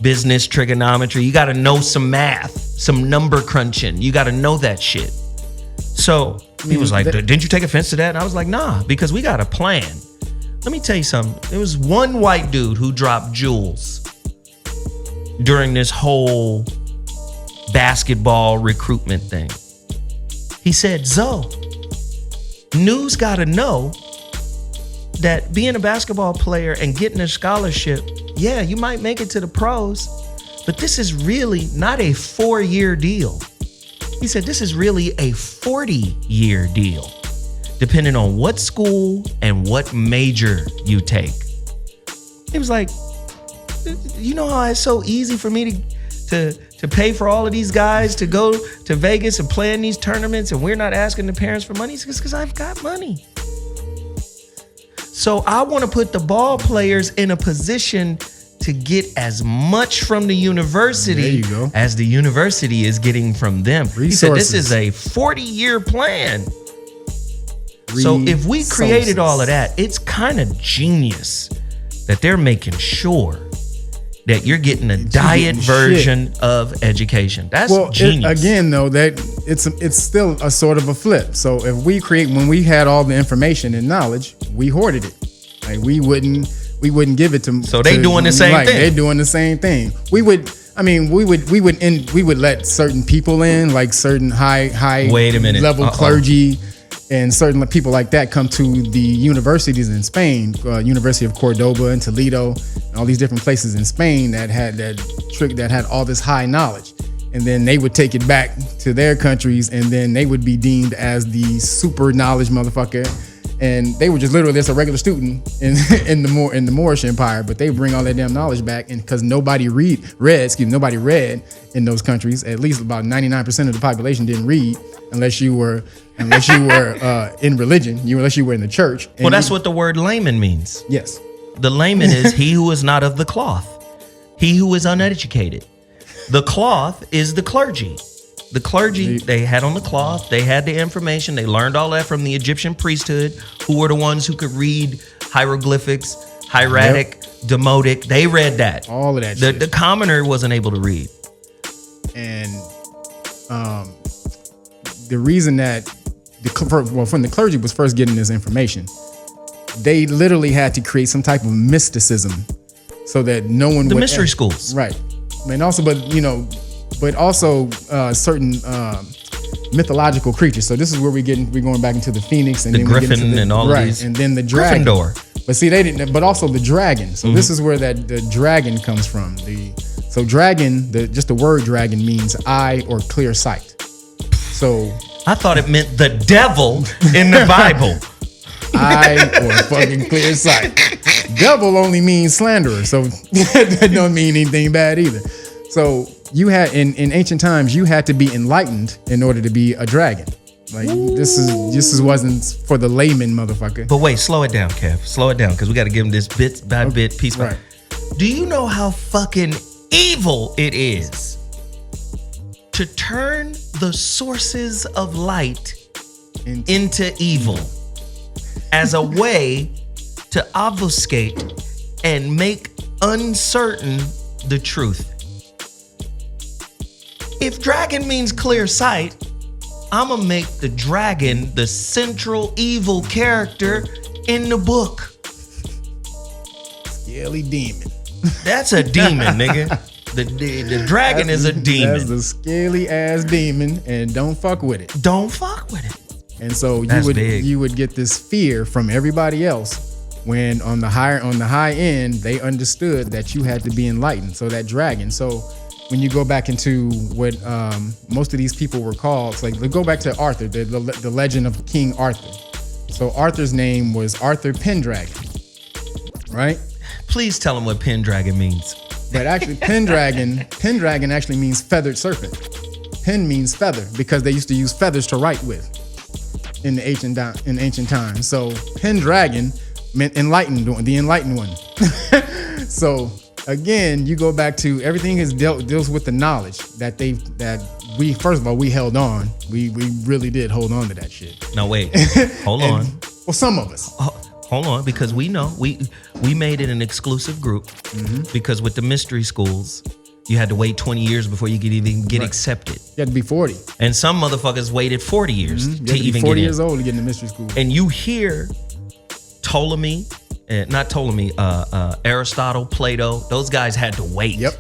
business trigonometry. You got to know some math, some number crunching. You got to know that shit. So he was like, didn't you take offense to that? And I was like, nah, because we got a plan. Let me tell you something. There was one white dude who dropped jewels during this whole basketball recruitment thing. He said, Zoe, news got to know that being a basketball player and getting a scholarship, yeah, you might make it to the pros, but this is really not a 4-year deal. He said, this is really a 40-year deal. depending on what school and what major you take. It was like, you know how it's so easy for me to pay for all of these guys to go to Vegas and play in these tournaments, and we're not asking the parents for money? It's because I've got money. So I want to put the ball players in a position to get as much from the university as the university is getting from them. He said this is a 40-year plan. So if we created all of that, it's kind of genius that they're making sure that you're getting a diet version of education. That's genius. Again, though, that it's still a sort of a flip. So if when we had all the information and knowledge, we hoarded it. Like we wouldn't give it to. So they doing the same thing. They're doing the same thing. We would let certain people in, like certain high Wait a minute. level clergy. And certain people like that come to the universities in Spain, University of Cordova and Toledo, and all these different places in Spain that had all this high knowledge. And then they would take it back to their countries, and then they would be deemed as the super knowledge motherfucker. And they were just literally just a regular student in the Moorish Empire, but they bring all that damn knowledge back, and because nobody read in those countries. At least about 99% of the population didn't read unless you were in religion, unless you were in the church. Well, that's what the word layman means. Yes. The layman is he who is not of the cloth, he who is uneducated. The cloth is the clergy. The clergy, they had on the cloth, they had the information, they learned all that from the Egyptian priesthood, who were the ones who could read hieroglyphics, hieratic, demotic. They read that. All of that shit. The commoner wasn't able to read. And the reason that when the clergy was first getting this information, they literally had to create some type of mysticism so that no one would... The mystery schools. Right. And also, but also certain mythological creatures. So this is where we're going back into the phoenix and the then griffin we get into and all of these. And then the dragon. Gryffindor. But see, they didn't. But also the dragon. So this is where the dragon comes from. So dragon, just the word dragon means eye or clear sight. So I thought it meant the devil in the Bible. Eye or fucking clear sight. Devil only means slanderer, so that don't mean anything bad either. So you had in ancient times, you had to be enlightened in order to be a dragon. Like this wasn't for the layman motherfucker. But wait, slow it down, Kev. Slow it down, because we got to give him this bit by bit, piece by. Right. Do you know how fucking evil it is to turn the sources of light into evil as a way to obfuscate and make uncertain the truth? If dragon means clear sight, I'm gonna make the dragon the central evil character in the book. Scaly demon. That's a demon, nigga. The dragon is a demon. That's the scaly ass demon, and don't fuck with it. Don't fuck with it. And so That's you would get this fear from everybody else when on the high end they understood that you had to be enlightened. So that dragon. So when you go back into what most of these people were called, it's like go back to Arthur, the legend of King Arthur. So Arthur's name was Arthur Pendragon, right? Please tell him what Pendragon means. But actually, Pendragon actually means feathered serpent. Pen means feather because they used to use feathers to write with in ancient times. So Pendragon meant enlightened one, the enlightened one. So again, you go back to everything deals with the knowledge that we first of all we held on. We really did hold on to that shit. No, wait, hold on. Well, some of us. Hold on, because we know we made it an exclusive group because with the mystery schools, you had to wait 20 years before you could even get accepted. You had to be 40. And some motherfuckers waited 40 years to You had to be even 40 get years in. old to get into mystery school. And you hear Aristotle, Plato, those guys had to wait. Yep.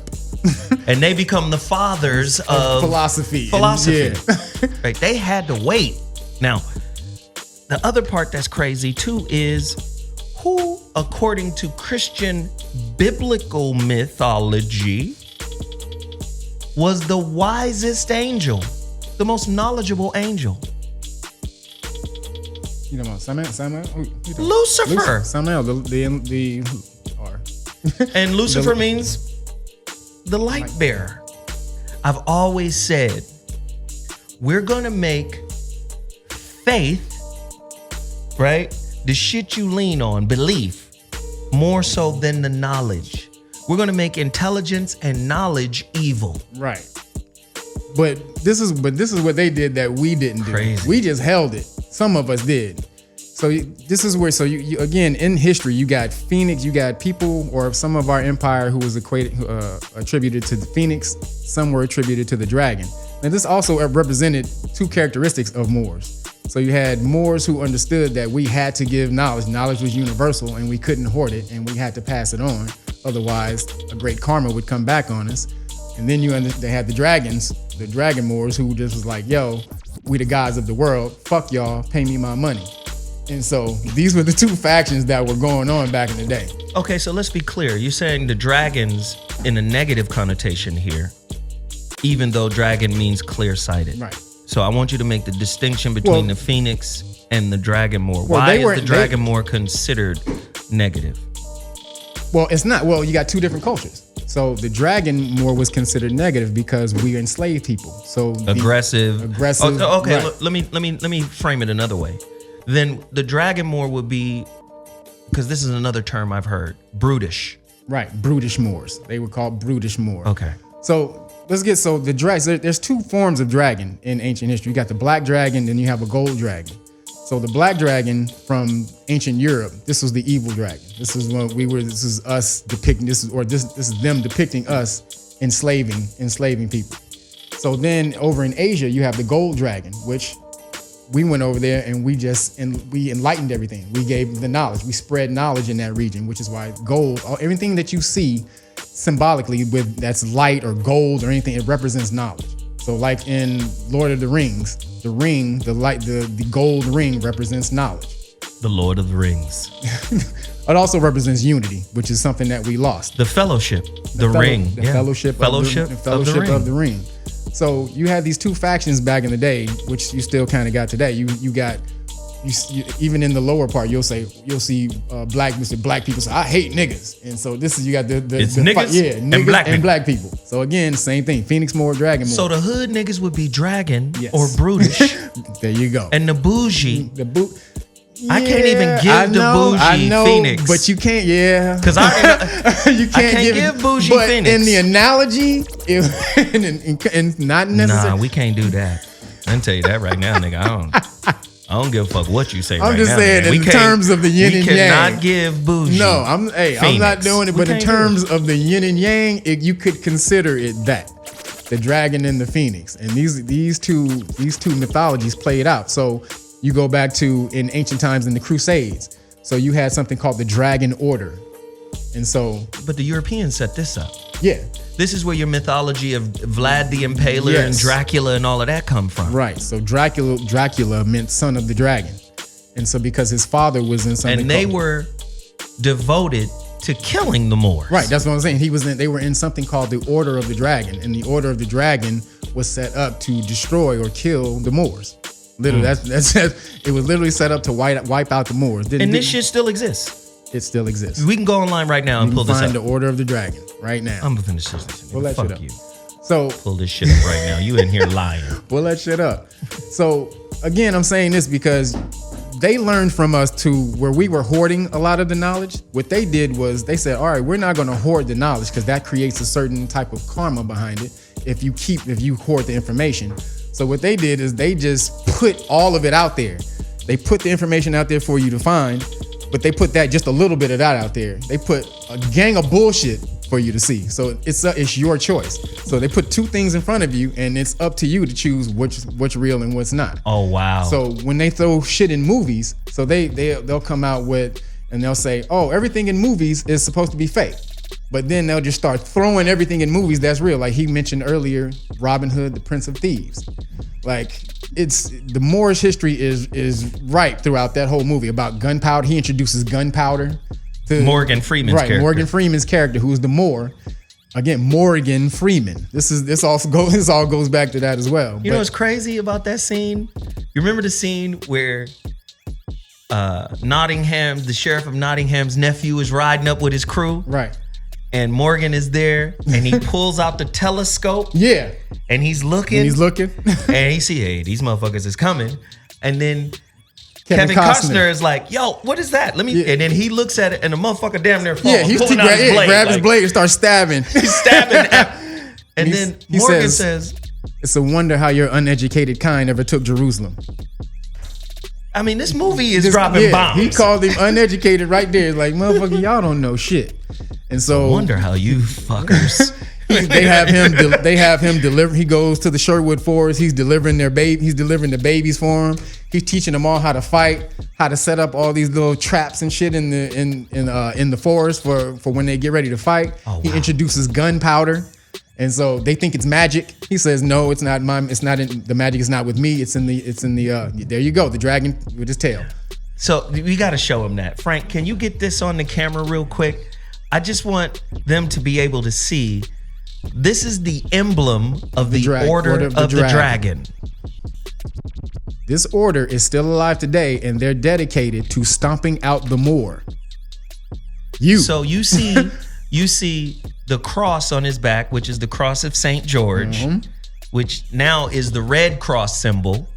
And they become the fathers of philosophy. Philosophy. Yeah. Right? They had to wait. Now, the other part that's crazy too is who, according to Christian biblical mythology, was the wisest angel, the most knowledgeable angel. You know about Samuel? Lucifer. Samuel, the or And Lucifer means the light bearer. I've always said, we're going to make faith, right? The shit you lean on, belief, more so than the knowledge. We're going to make intelligence and knowledge evil. Right. But this is what they did that we didn't do. Crazy. We just held it. Some of us did. So this is where, you again, in history, you got Phoenix, you got people or some of our empire who was attributed to the Phoenix, some were attributed to the dragon. And this also represented two characteristics of Moors. So you had Moors who understood that we had to give knowledge. Knowledge was universal and we couldn't hoard it and we had to pass it on. Otherwise, a great karma would come back on us. And then they had the dragons, the dragon Moors, who just was like, yo, we the gods of the world. Fuck y'all, pay me my money. And so these were the two factions that were going on back in the day. Okay, so let's be clear. You're saying the dragons in a negative connotation here, even though dragon means clear-sighted. Right. So I want you to make the distinction between the Phoenix and the dragon Moor. Why is the dragon Moor considered negative? Well, it's not. Well, you got two different cultures. So the dragon Moor was considered negative because we enslaved people. So aggressive. Okay, right. let me frame it another way. Then the dragon Moor would be, because this is another term I've heard, brutish. Right, brutish Moors. They were called brutish Moor. Okay. So the dragon. There's two forms of dragon in ancient history. You got the black dragon, then you have a gold dragon. So the black dragon from ancient Europe, this was the evil dragon. This is what we were. This is us depicting. This is them depicting us enslaving people. So then over in Asia, you have the gold dragon, which we went over there and we enlightened everything. We gave the knowledge. We spread knowledge in that region, which is why gold, everything that you see symbolically with that's light or gold or anything, it represents knowledge. So like in Lord of the Rings, the ring, the gold ring represents knowledge. The Lord of the Rings. It also represents unity, which is something that we lost. The fellowship, the ring. The fellowship of the ring. So you had these two factions back in the day, which you still kind of got today. You even in the lower part, you'll see black people say, I hate niggas. And so this is, you got the niggas and black people. So again, same thing, Phoenix Moor, dragon Moor. So the hood niggas would be dragon Yes. or brutish. There you go. And the bougie, Yeah, I can't even give the bougie Phoenix. But you can't, yeah. Because you can't give bougie but Phoenix. in the analogy, and not necessarily. Nah, we can't do that. I can tell you that right now, nigga. I don't give a fuck what you say right now. I'm just saying, man. in terms of the yin and yang. We cannot give bougie. No, I'm not doing it. But in terms of the yin and yang, you could consider it that. The dragon and the phoenix. And these two mythologies played out. So you go back to in ancient times in the Crusades. So you had something called the Dragon Order. And so. But the Europeans set this up. Yeah. This is where your mythology of Vlad the Impaler and Dracula and all of that come from. Right. So Dracula meant son of the dragon. And so because his father was in something. And they were devoted to killing the Moors. Right. That's what I'm saying. They were in something called the Order of the Dragon. And the Order of the Dragon was set up to destroy or kill the Moors. Literally, that's it was literally set up to wipe out the Moors. And this shit still exists. It still exists. We can go online right now and pull this up. Find the Order of the Dragon right now. I'm gonna finish this. We'll let Fuck shit up. You. So pull this shit up right now. You in here lying. We'll let shit up. So again, I'm saying this because they learned from us to where we were hoarding a lot of the knowledge. What they did was they said, all right, we're not gonna hoard the knowledge because that creates a certain type of karma behind it if you hoard the information. So what they did is they just put all of it out there. They put the information out there for you to find, but they put that just a little bit of that out there. They put a gang of bullshit for you to see. So it's your choice. So they put two things in front of you, and it's up to you to choose what's real and what's not. Oh wow! So when they throw shit in movies, so they'll come out with and they'll say, oh, everything in movies is supposed to be fake. But then they'll just start throwing everything in movies that's real. Like he mentioned earlier, Robin Hood, the Prince of Thieves. Like it's the Moorish history is right throughout that whole movie about gunpowder. He introduces gunpowder to Morgan Freeman's character. Morgan Freeman's character, who's the Moor. Again, Morgan Freeman. This all goes back to that as well. You know what's crazy about that scene? You remember the scene where Nottingham, the sheriff of Nottingham's nephew is riding up with his crew. Right. And Morgan is there, and he pulls out the telescope. Yeah. And he's looking. And and he see, hey, these motherfuckers is coming. And then Kevin Costner is like, yo, what is that? Let me. Yeah. And then he looks at it, and the motherfucker damn near falls. Yeah, he grabs his blade and starts stabbing. He's stabbing. And then Morgan says, it's a wonder how your uneducated kind ever took Jerusalem. I mean, this movie is dropping bombs. He called him uneducated right there. Like, motherfucker, y'all don't know shit. And so, I wonder how you fuckers. They have him deliver. He goes to the Sherwood Forest. He's delivering the babies for him. He's teaching them all how to fight, how to set up all these little traps and shit in the forest for when they get ready to fight. Oh, wow. He introduces gunpowder, and so they think it's magic. He says, "No, it's not. The magic is not with me. It's in the. There you go, the dragon with his tail." So we got to show him that. Frank, can you get this on the camera real quick? I just want them to be able to see. This is the emblem of the Order of the Dragon. This order is still alive today, and they're dedicated to stomping out the Moor. So you see the cross on his back, which is the cross of St. George, which now is the red cross symbol,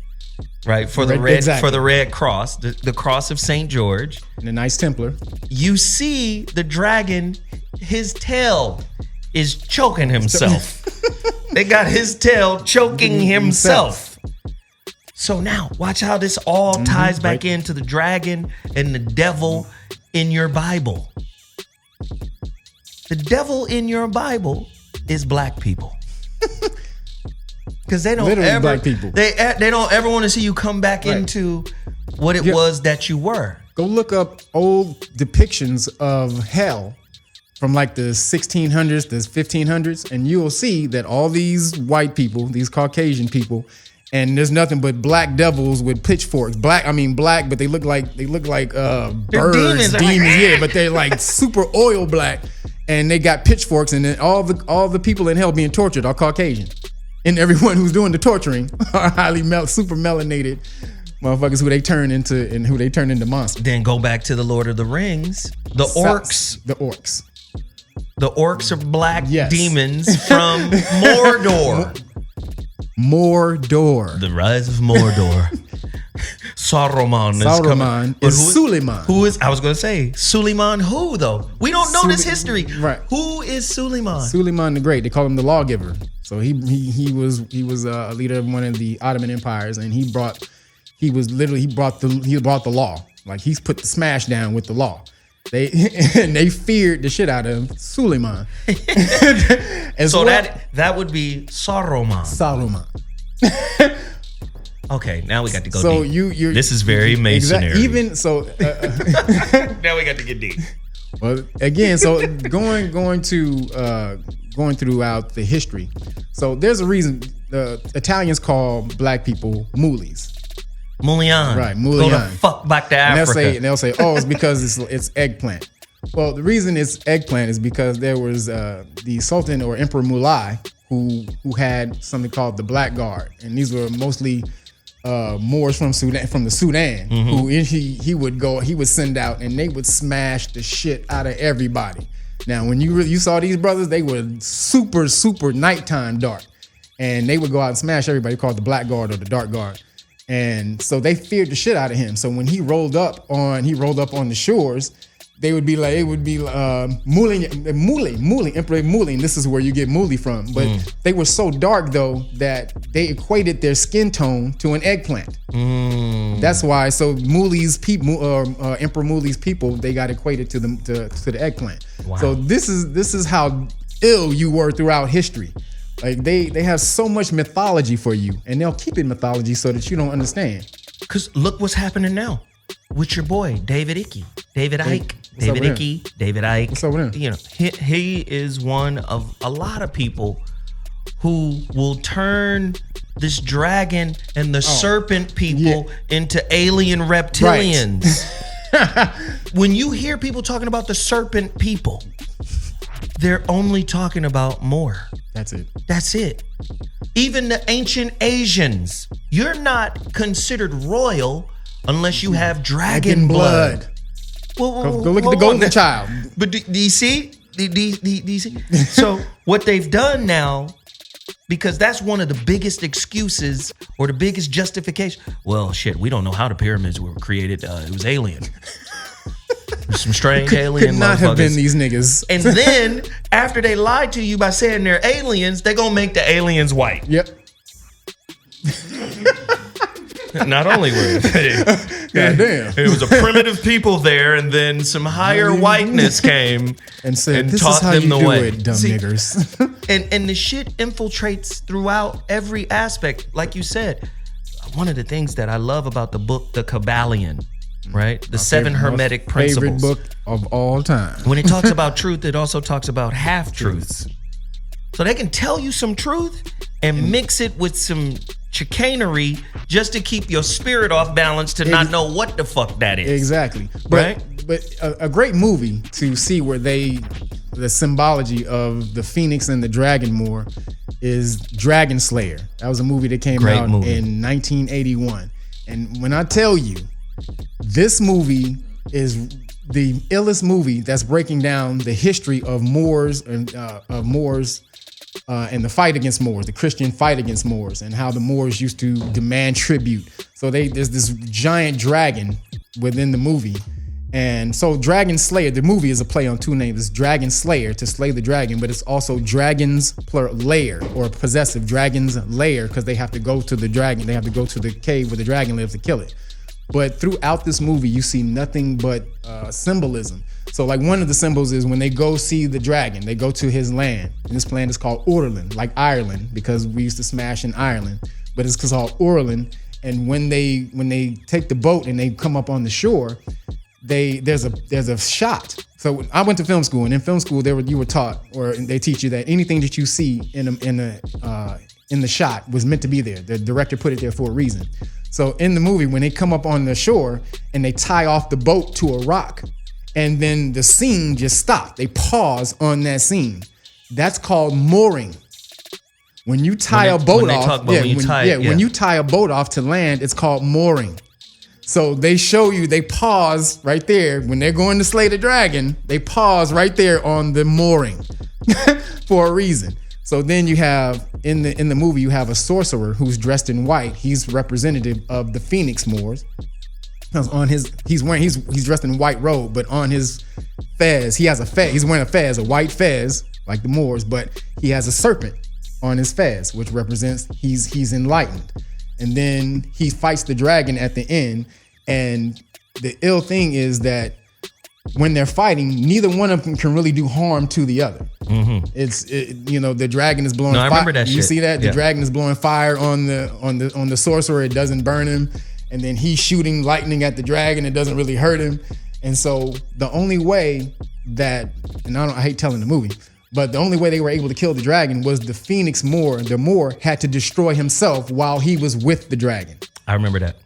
right? For the red cross, the cross of St. George. And a nice Templar. You see the dragon, his tail is choking himself. They got his tail choking himself. So now, watch how this all ties back into the dragon and the devil in your Bible. The devil in your Bible is black people. Because they don't literally ever, black people. They don't ever want to see you come back into what it was that you were. Go look up old depictions of hell from like the 1600s, the 1500s, and you will see that all these white people, these Caucasian people, and there's nothing but black devils with pitchforks. Black, but they look like birds, demons, yeah, but they're like super oil black, and they got pitchforks, and then all the people in hell being tortured are Caucasian, and everyone who's doing the torturing are highly super melanated motherfuckers who they turn into monsters. Then go back to the Lord of the Rings, the orcs. The orcs are black demons from Mordor. Mordor. The Rise of Mordor. Saruman is Suleiman. Who is? I was going to say Suleiman. Who though? We don't know this history. Right. Who is Suleiman? Suleiman the Great. They call him the lawgiver. So he was a leader of one of the Ottoman empires, and he brought the law. Like he's put the smash down with the law. They feared the shit out of Suleiman. So that would be Saruman. Okay, now we got to go deep. This is very Masonry. Even so, now we got to get deep. Well, again, so going throughout the history. So there's a reason the Italians call black people mulis. Mulian. Right, Mulian. Go the fuck back to Africa. And they'll say, oh, it's because it's eggplant. Well, the reason it's eggplant is because there was the Sultan or Emperor Mulai who had something called the Black Guard, and these were mostly Moors from the Sudan, who he would send out, and they would smash the shit out of everybody. Now, when you saw these brothers, they were super, super nighttime dark, and they would go out and smash everybody, called the Black Guard or the Dark Guard. And so they feared the shit out of him. So when he rolled up on the shores, they would be like, Muli, Emperor Muli, and this is where you get Muli from. But they were so dark though that they equated their skin tone to an eggplant. That's why. So Muli's people, Emperor Muli's people, they got equated to the eggplant. Wow. So this is how ill you were throughout history. Like they have so much mythology for you, and they'll keep it mythology so that you don't understand. Cause look what's happening now with your boy David Icke. David Icke. What's up with him? You know, he is one of a lot of people who will turn this dragon and the serpent people into alien reptilians. Right. When you hear people talking about the serpent people, they're only talking about Moor. That's it. Even the ancient Asians, you're not considered royal unless you have dragon blood. Go look at the golden child. But do you see? Do you see? So what they've done now, because that's one of the biggest excuses or the biggest justification. Well, shit, we don't know how the pyramids were created. It was alien. Some strange alien could not have been motherfuckers. these niggas. And then after they lied to you by saying they're aliens, they're gonna make the aliens white. Yep. Not only were they, Goddamn. it was a primitive people there, and then some higher whiteness came and said, and "This taught is how them you the do way." it, dumb See, niggers." and the shit infiltrates throughout every aspect. Like you said, one of the things that I love about the book, The Kabbalion, right? The seven hermetic principles. Favorite book of all time. When it talks about truth, it also talks about half truths. So they can tell you some truth and mix it with some chicanery just to keep your spirit off balance to not know what the fuck that is. Exactly. Right? But a great movie to see where the symbology of the phoenix and the dragon Moor is Dragon Slayer. That was a movie that came out in 1981. And when I tell you, this movie is the illest movie that's breaking down the history of Moors and and the fight against Moors, the Christian fight against Moors, and how the Moors used to demand tribute. So there's this giant dragon within the movie. And so Dragon Slayer, the movie is a play on two names. It's Dragon Slayer, to slay the dragon, but it's also Dragon's plural lair, or possessive, Dragon's lair, because they have to go to the dragon. They have to go to the cave where the dragon lives to kill it. But throughout this movie, you see nothing but symbolism. So like one of the symbols is when they go see the dragon, they go to his land. And this land is called Orland, like Ireland, because we used to smash in Ireland. But it's called Orland. And when they take the boat and they come up on the shore, there's a shot. So I went to film school, and in film school you were taught, or they teach you that anything that you see in the shot was meant to be there. The director put it there for a reason. So in the movie, when they come up on the shore and they tie off the boat to a rock, and then the scene just stopped. They pause on that scene. That's called mooring. When you tie a boat off, when you tie a boat off to land, it's called mooring. So they show you, they pause right there when they're going to slay the dragon. They pause right there on the mooring for a reason. So then you have in the movie, you have a sorcerer who's dressed in white. He's representative of the Phoenix Moors. He's dressed in white robe, but on his fez, he has a fez. He's wearing a fez, a white fez, like the Moors, but he has a serpent on his fez, which represents he's enlightened. And then he fights the dragon at the end. And the ill thing is that when they're fighting, neither one of them can really do harm to the other. Mm-hmm. The dragon is blowing fire. I remember that shit. You see that? The dragon is blowing fire on the sorcerer. It doesn't burn him. And then he's shooting lightning at the dragon. It doesn't really hurt him. And so the only way that, and I hate telling the movie, but the only way they were able to kill the dragon was the Phoenix Moor. The Moor had to destroy himself while he was with the dragon. I remember that.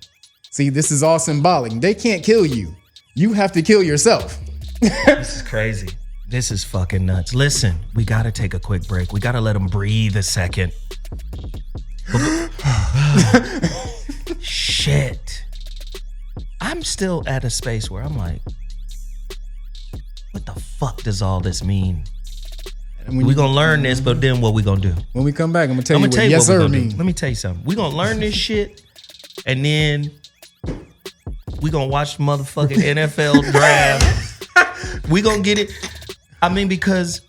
See, this is all symbolic. They can't kill you. You have to kill yourself. This is crazy. This is fucking nuts. Listen, we got to take a quick break. We got to let them breathe a second. Shit. I'm still at a space where I'm like, what the fuck does all this mean? We're going to learn this, but then what we going to do? When we come back, I'm going to tell you what yes sir means. Let me tell you something. We're going to learn this shit, and then we're going to watch the motherfucking NFL draft. We're going to get it. I mean, because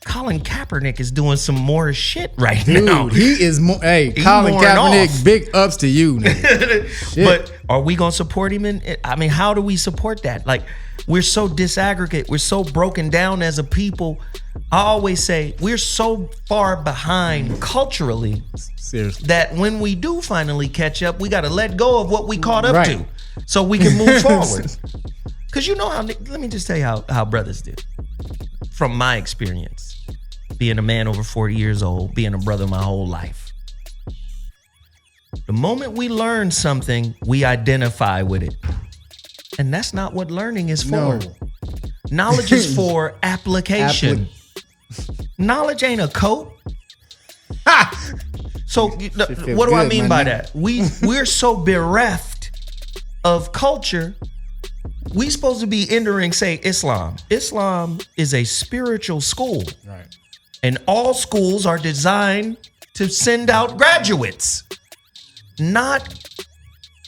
Colin Kaepernick is doing some Moorish shit right now. Dude, he is more. Hey, Colin Kaepernick, off. Big ups to you. But are we going to support him? How do we support that? Like, we're so disaggregate. We're so broken down as a people. I always say we're so far behind culturally. Seriously. That when we do finally catch up, we got to let go of what we caught up to so we can move forward. Because you know how, let me just tell you how brothers do. From my experience, being a man over 40 years old, being a brother my whole life. The moment we learn something, we identify with it. And that's not what learning is for. No. Knowledge is for application. Knowledge ain't a coat. So what do I mean by that? We're so bereft of culture, we supposed to be entering, say, Islam. Islam is a spiritual school. Right. And all schools are designed to send out graduates, not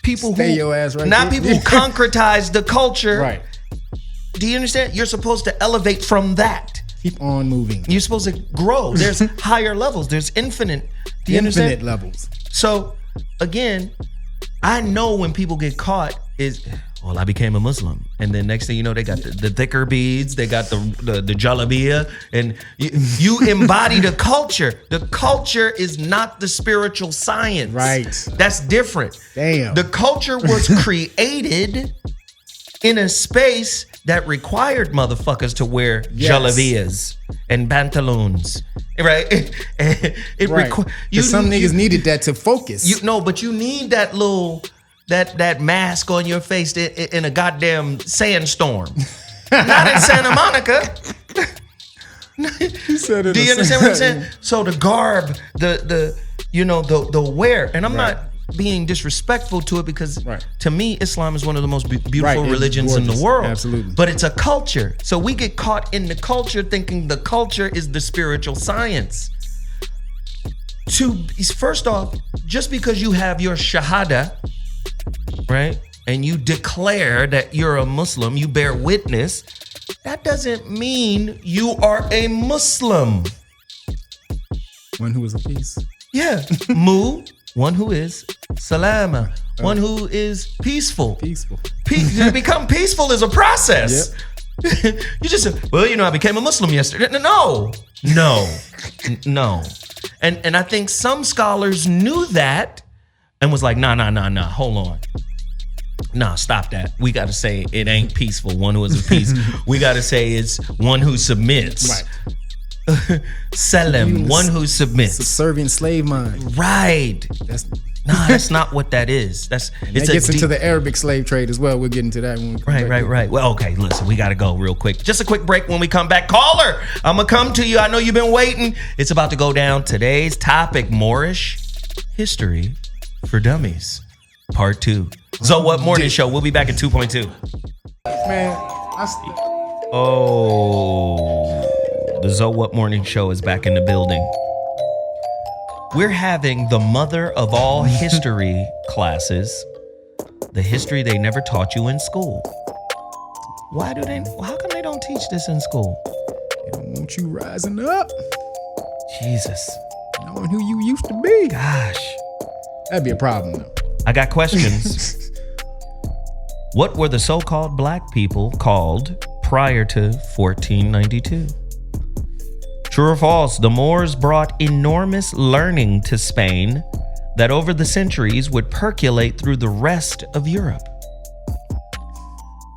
people Stay your ass right not there. people who concretize the culture. Right. Do you understand? You're supposed to elevate from that. Keep on moving. You're supposed to grow. There's higher levels. There's infinite. Do you Infinite understand? levels. So again, I know when people get caught is, well, I became a Muslim, and then next thing you know, they got the thicker beads, they got the jalabiyah, and you embody the culture. The culture is not the spiritual science. Right. That's different. Damn. The culture was created in a space that required motherfuckers to wear Yes. jalabiyas and pantaloons, right? It Right. 'Cause some niggas needed that to focus. but you need that little that mask on your face in a goddamn sandstorm, not in Santa Monica. He said it Do you the understand same- what I'm saying? So the garb, the wear, and I'm not being disrespectful to it because Right. to me, Islam is one of the most beautiful Right, it's religions in the gorgeous. world. Absolutely. But it's a culture. So we get caught in the culture thinking the culture is the spiritual science. First off, just because you have your shahada, right, and you declare that you're a Muslim, you bear witness, that doesn't mean you are a Muslim. One who was a piece. Yeah. Mu, one who is. Salama, one who is peaceful. Peaceful. To become peaceful is a process. You just say, well, I became a Muslim yesterday. No. And I think some scholars knew that and was like, nah, hold on. Nah, stop that. We got to say it ain't peaceful, one who is a peace. We got to say it's one who submits. Right. Selim, one who submits. Subservient slave mind. Right. That's not what that is. That gets into the Arabic slave trade as well. We'll get into that when we come back. Right. Well, okay, listen, we got to go real quick. Just a quick break. When we come back, caller, I'm going to come to you. I know you've been waiting. It's about to go down. Today's topic, Moorish History for Dummies, Part 2. So What Morning Show. We'll be back at 2.2. Man, The ZOWHAT Morning Show is back in the building. We're having the mother of all history classes, the history they never taught you in school. How come they don't teach this in school? They don't want you rising up, Jesus. knowing who you used to be. Gosh. That'd be a problem, though. I got questions. What were the so-called black people called prior to 1492? True or false, the Moors brought enormous learning to Spain that over the centuries would percolate through the rest of Europe.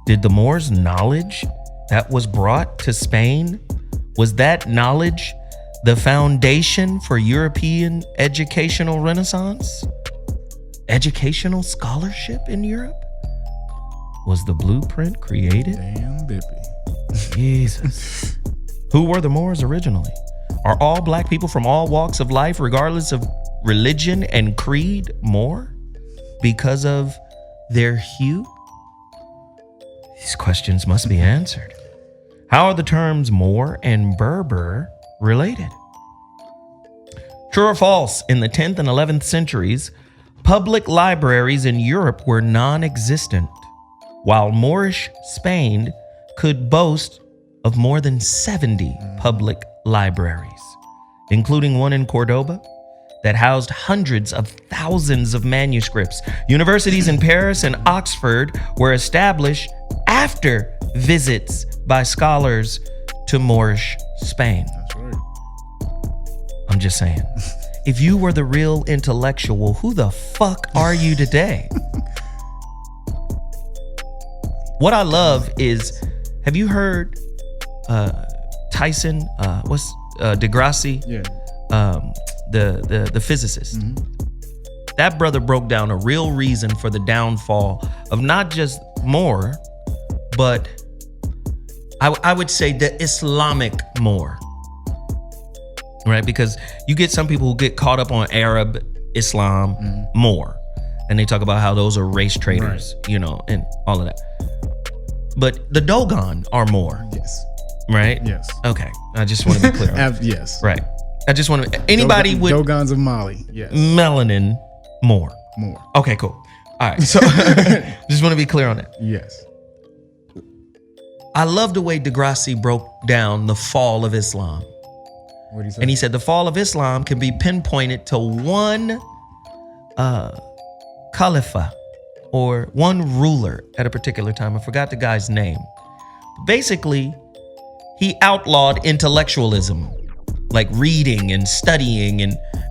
Did the Moors' knowledge that was brought to Spain, was that knowledge the foundation for European educational renaissance? Educational scholarship in Europe? Was the blueprint created? Damn, baby. Jesus. Who were the Moors originally? Are all black people from all walks of life, regardless of religion and creed, Moor because of their hue? These questions must be answered. How are the terms Moor and Berber related? True or false, in the 10th and 11th centuries, public libraries in Europe were non-existent, while Moorish Spain could boast of more than 70 public libraries, including one in Cordova that housed hundreds of thousands of manuscripts. Universities in Paris and Oxford were established after visits by scholars to Moorish Spain. That's right. I'm just saying, if you were the real intellectual, who the fuck are you today? What I love is, have you heard Tyson, Degrassi, the physicist? That brother broke down a real reason for the downfall of not just Moor, but I would say the Islamic Moor, right? Because you get some people who get caught up on Arab Islam Moor, And they talk about how those are race traders, you know, and all of that. But the Dogon are Moor. Yes. Right? Yes. Okay. I just want to be clear on that. Yes. Right. I just want to, anybody with Dogons of Mali. Yes. melanin, Moor. More. Okay, cool. All right. So just want to be clear on that. Yes. I love the way Degrassi broke down the fall of Islam. What did he say? And he said the fall of Islam can be pinpointed to one Khalifa or one ruler at a particular time. I forgot the guy's name. Basically, he outlawed intellectualism, like reading and studying.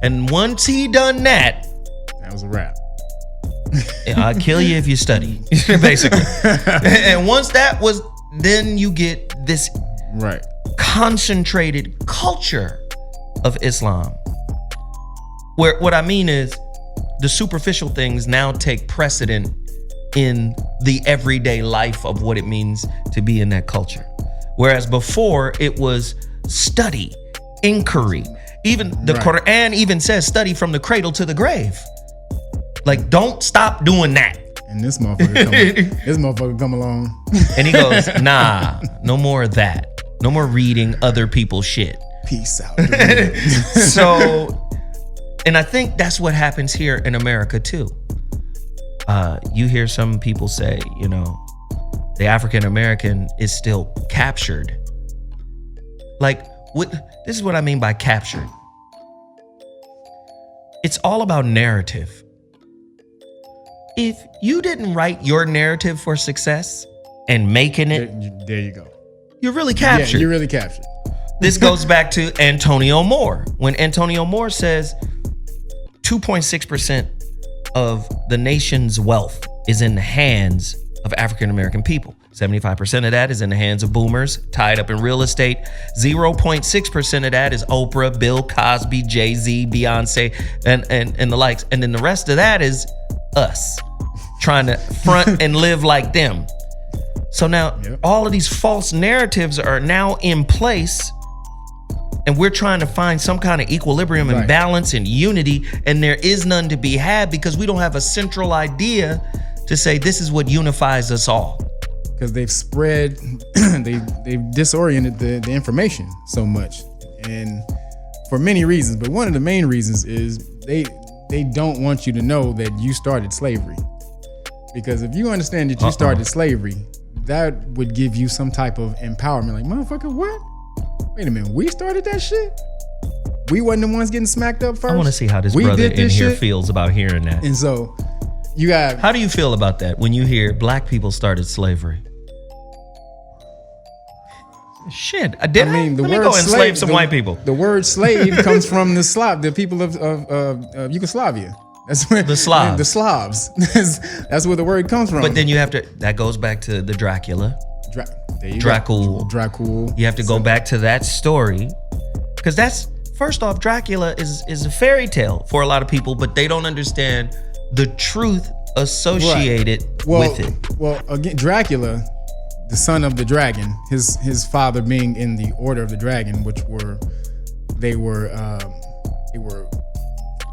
And once he done that, that was a wrap. I'll kill you if you study, basically. And once that was, then you get this right concentrated culture of Islam. Where what I mean is the superficial things now take precedent in the everyday life of what it means to be in that culture. Whereas before it was study, inquiry. Even the Quran even says study from the cradle to the grave. Like, don't stop doing that. And this motherfucker come along. And he goes, nah, no more of that. No more reading other people's shit. Peace out. So, and I think that's what happens here in America too. You hear some people say, you know, the African American is still captured. Like, this is what I mean by captured. It's all about narrative. If you didn't write your narrative for success and making it, there you go. You're really captured. Yeah, you're really captured. This goes back to Antonio Moore. When Antonio Moore says 2.6% of the nation's wealth is in the hands of African American people. 75% of that is in the hands of boomers tied up in real estate. 0.6% of that is Oprah, Bill Cosby, Jay-Z, Beyonce, and the likes. And then the rest of that is us trying to front and live like them. So now all of these false narratives are now in place, and we're trying to find some kind of equilibrium and balance and unity, and there is none to be had because we don't have a central idea to say this is what unifies us all. Because they've spread, they've disoriented the information so much, and for many reasons. But one of the main reasons is they don't want you to know that you started slavery. Because if you understand that you started slavery, that would give you some type of empowerment. Like, motherfucker, what? Wait a minute, we started that shit? We wasn't the ones getting smacked up first? I want to see how this brother in here feels about hearing that. And so, you got... How do you feel about that when you hear black people started slavery? Shit, Let me go enslave some white people. The word slave comes from the people of Yugoslavia. That's where the Slavs. The Slavs. That's where the word comes from. But then you have to. That goes back to the Dracula. Dracul. You have to go back to that story, because that's, first off, Dracula is a fairy tale for a lot of people, but they don't understand the truth associated with it. Well, again, Dracula, the son of the dragon, his father being in the Order of the Dragon, which they were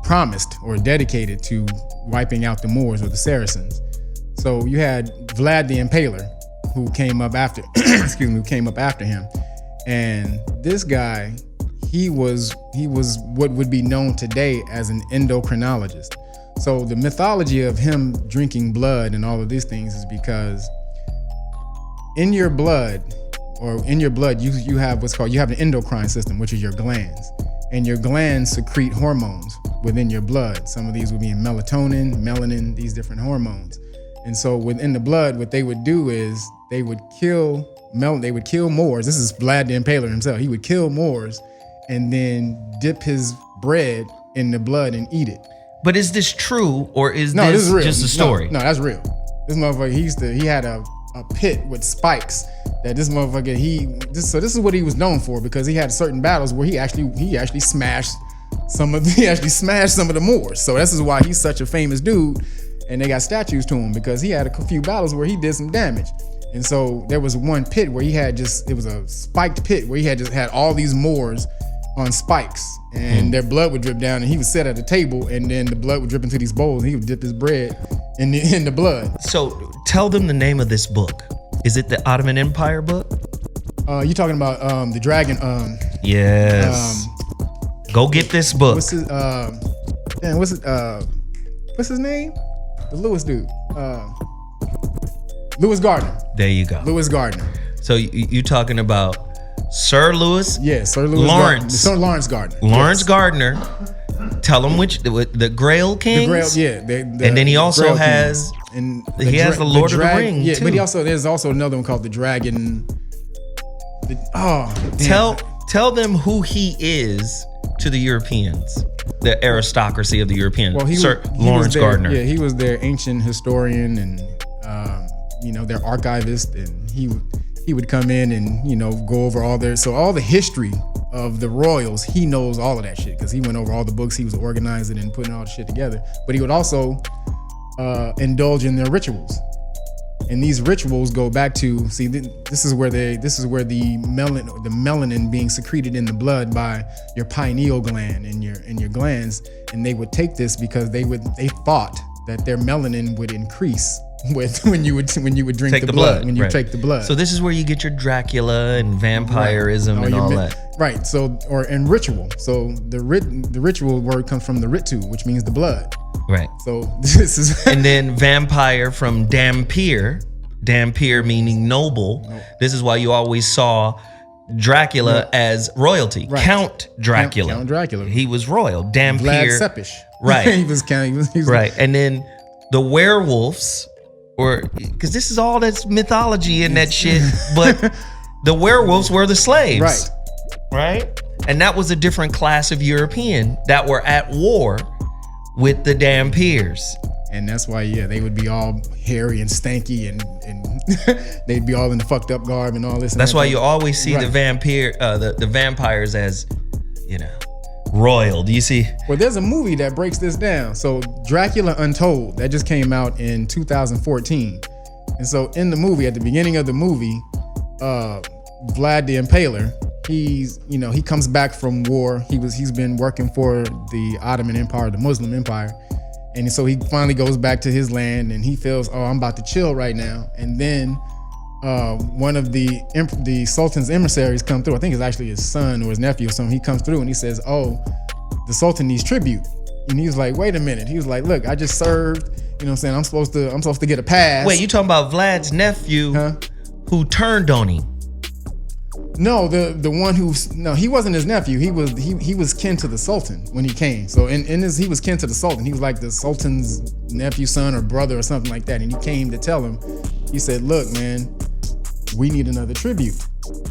promised or dedicated to wiping out the Moors or the Saracens. So you had Vlad the Impaler, who came up after him, and this guy, he was what would be known today as an endocrinologist. So the mythology of him drinking blood and all of these things is because in your blood you have what's called, you have an endocrine system, which is your glands, and your glands secrete hormones within your blood. Some of these would be melatonin, melanin, these different hormones. And so within the blood, what they would do is they would kill Moors. This is Vlad the Impaler himself. He would kill Moors and then dip his bread in the blood and eat it. But is this true, or is this just a story? No, that's real. This motherfucker, he had a pit with spikes that this motherfucker, this is what he was known for, because he had certain battles where he actually smashed some of the Moors. So this is why he's such a famous dude, and they got statues to him, because he had a few battles where he did some damage. And so there was one pit where it was a spiked pit where he had all these Moors on spikes, and their blood would drip down, and he would sit at a table, and then the blood would drip into these bowls, and he would dip his bread in the blood. So tell them the name of this book. Is it the Ottoman Empire book? You talking about the dragon? Yes. Go get this book. What's his name? The Lewis dude. Lewis Gardner. There you go. Lewis Gardner. So you talking about Sir Lewis? Yeah, Sir Lewis Lawrence. Sir Lawrence Gardner. Lawrence Yes. Gardner. Tell them which the Grail Kings. The Grail, yeah. And then he also Grail has Kings. And he has the Lord of the Ring, Yeah, too. but there's also another one called the Dragon. Tell them who he is to the Europeans, the aristocracy of the Europeans. Well, Sir he Lawrence was their, Gardner. Yeah, he was their ancient historian and their archivist, and he would come in and go over all the history of the royals. He knows all of that shit because he went over all the books. He was organizing and putting all the shit together. But he would also indulge in their rituals. And these rituals go back to this is where the melanin being secreted in the blood by your pineal gland and your glands, and they would take this because they thought that their melanin would increase when you would drink the blood when you take the blood. So this is where you get your Dracula and vampirism and all that. Right. So and ritual. So the ritual word comes from the ritu, which means the blood. Right. So this is and then vampire from Dampier meaning noble. This is why you always saw Dracula as royalty. Right. Count Dracula. Count Dracula. He was royal. Dampier. Vlad Tepes. Right. he was right. And then the werewolves, because this is all that's mythology and that shit, but the werewolves were the slaves. Right. And that was a different class of European that were at war with the Dampiers. And that's why, they would be all hairy and stanky and they'd be all in the fucked up garb and all this. That's why you always see the vampires as, royal. Do you see? Well, there's a movie that breaks this down. So Dracula Untold, that just came out in 2014. And so in the movie, at the beginning of the movie, Vlad the Impaler, he comes back from war. He's been working for the Ottoman Empire, the Muslim Empire. And so he finally goes back to his land and he feels, I'm about to chill right now. And then one of the Sultan's emissaries come through. I think it's actually his son or his nephew or something. He comes through and he says, the Sultan needs tribute. And he was like, wait a minute. He was like, look, I just served, you know what I'm saying? I'm supposed to get a pass. Wait, you talking about Vlad's nephew who turned on him? No, the one he wasn't his nephew. He was kin to the Sultan when he came. So he was kin to the Sultan. He was like the Sultan's nephew, son, or brother or something like that. And he came to tell him, he said, look, man, we need another tribute.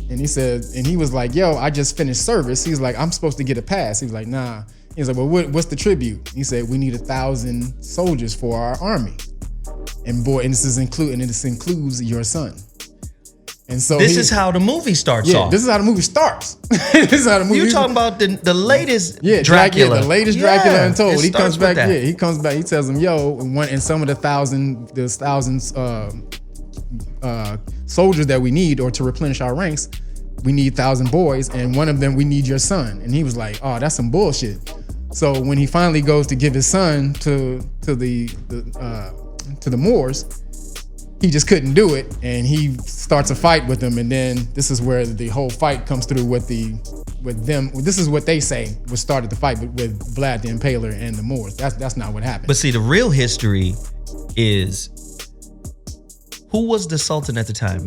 And he was like, yo, I just finished service. He's like, I'm supposed to get a pass. He was like, nah. He was like, well, what's the tribute? He said, we need 1,000 soldiers for our army. And this includes your son. And so this is how the movie starts off. This is how the movie starts. This is how the movie. You're talking about the latest Dracula. Dracula, the latest Dracula Untold. He comes back. Yeah, he comes back. He tells him, "Yo, and some of the thousands soldiers that we need, or to replenish our ranks, we need 1,000 boys, and one of them we need your son." And he was like, "Oh, that's some bullshit." So when he finally goes to give his son to the Moors, he just couldn't do it, and he starts a fight with them, and then this is where the whole fight comes through with them. This is what they say was started the fight with Vlad the Impaler and the Moors. That's not what happened. But see, the real history is, who was the Sultan at the time?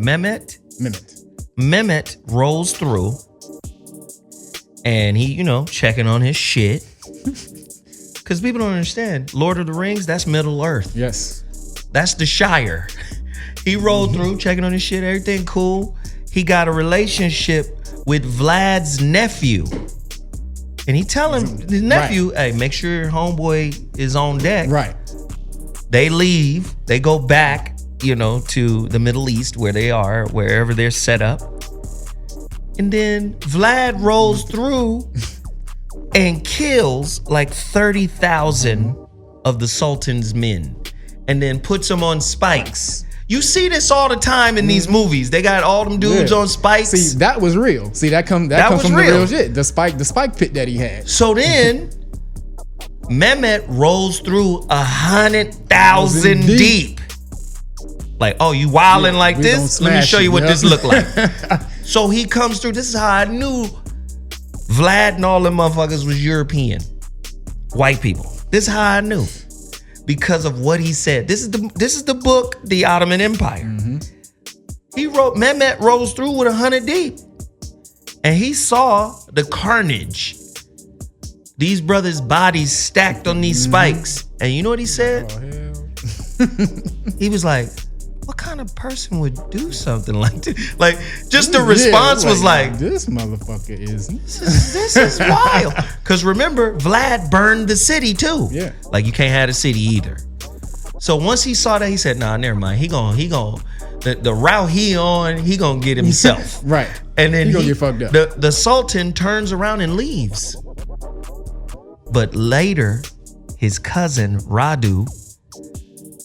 Mehmet rolls through, and he, checking on his shit. Because people don't understand, Lord of the Rings, that's Middle Earth. Yes. That's the Shire. He rolled through, checking on his shit, everything cool. He got a relationship with Vlad's nephew. And he tell him, his nephew, hey, make sure your homeboy is on deck. Right. They leave, they go back, to the Middle East where they are, wherever they're set up. And then Vlad rolls through and kills like 30,000 of the Sultan's men. And then puts them on spikes You see this all the time in these movies. They got all them dudes on spikes. See, that was real. See, that comes from the real shit. The spike pit that he had. So then Mehmet rolls through 100,000 deep. Like, oh, you wilding like this? Let me show you what this look like. So he comes through. This is how I knew Vlad and all them motherfuckers was European. White people. This is how I knew. Because of what he said. This is the book, The Ottoman Empire. Mehmet rolls through with 100 deep. And he saw the carnage. These brothers' bodies stacked on these spikes. And you know what he said? Oh, hell. He was like, what kind of person would do something like this? Like, just the response was like, this motherfucker is. This is wild. Because remember, Vlad burned the city too. Yeah. Like, you can't have the city either. So once he saw that, he said, nah, never mind. He gon' the route he on, he gonna get himself. Right. And then he gonna get fucked up. The Sultan turns around and leaves. But later, his cousin Radu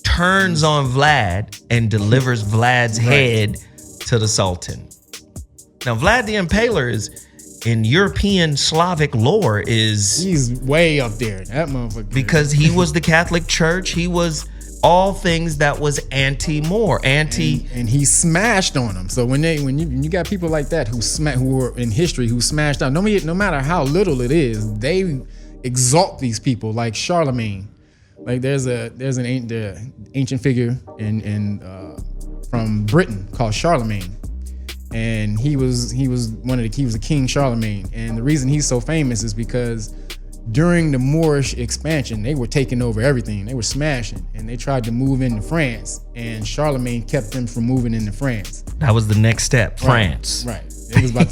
turns on Vlad and delivers Vlad's head to the Sultan. Now, Vlad the Impaler is, in European Slavic lore, he's way up there. That motherfucker. Because he was the Catholic Church. He was all things that was anti-Moor, and he smashed on them. So when you got people like that who were in history who smashed out, no matter how little it is, they exalt these people, like Charlemagne. Like there's an ancient figure in from Britain called Charlemagne, and he was a king Charlemagne, and the reason he's so famous is because during the Moorish expansion, they were taking over everything. They were smashing, and they tried to move into France, and Charlemagne kept them from moving into France. That was the next step, France. Right. They was about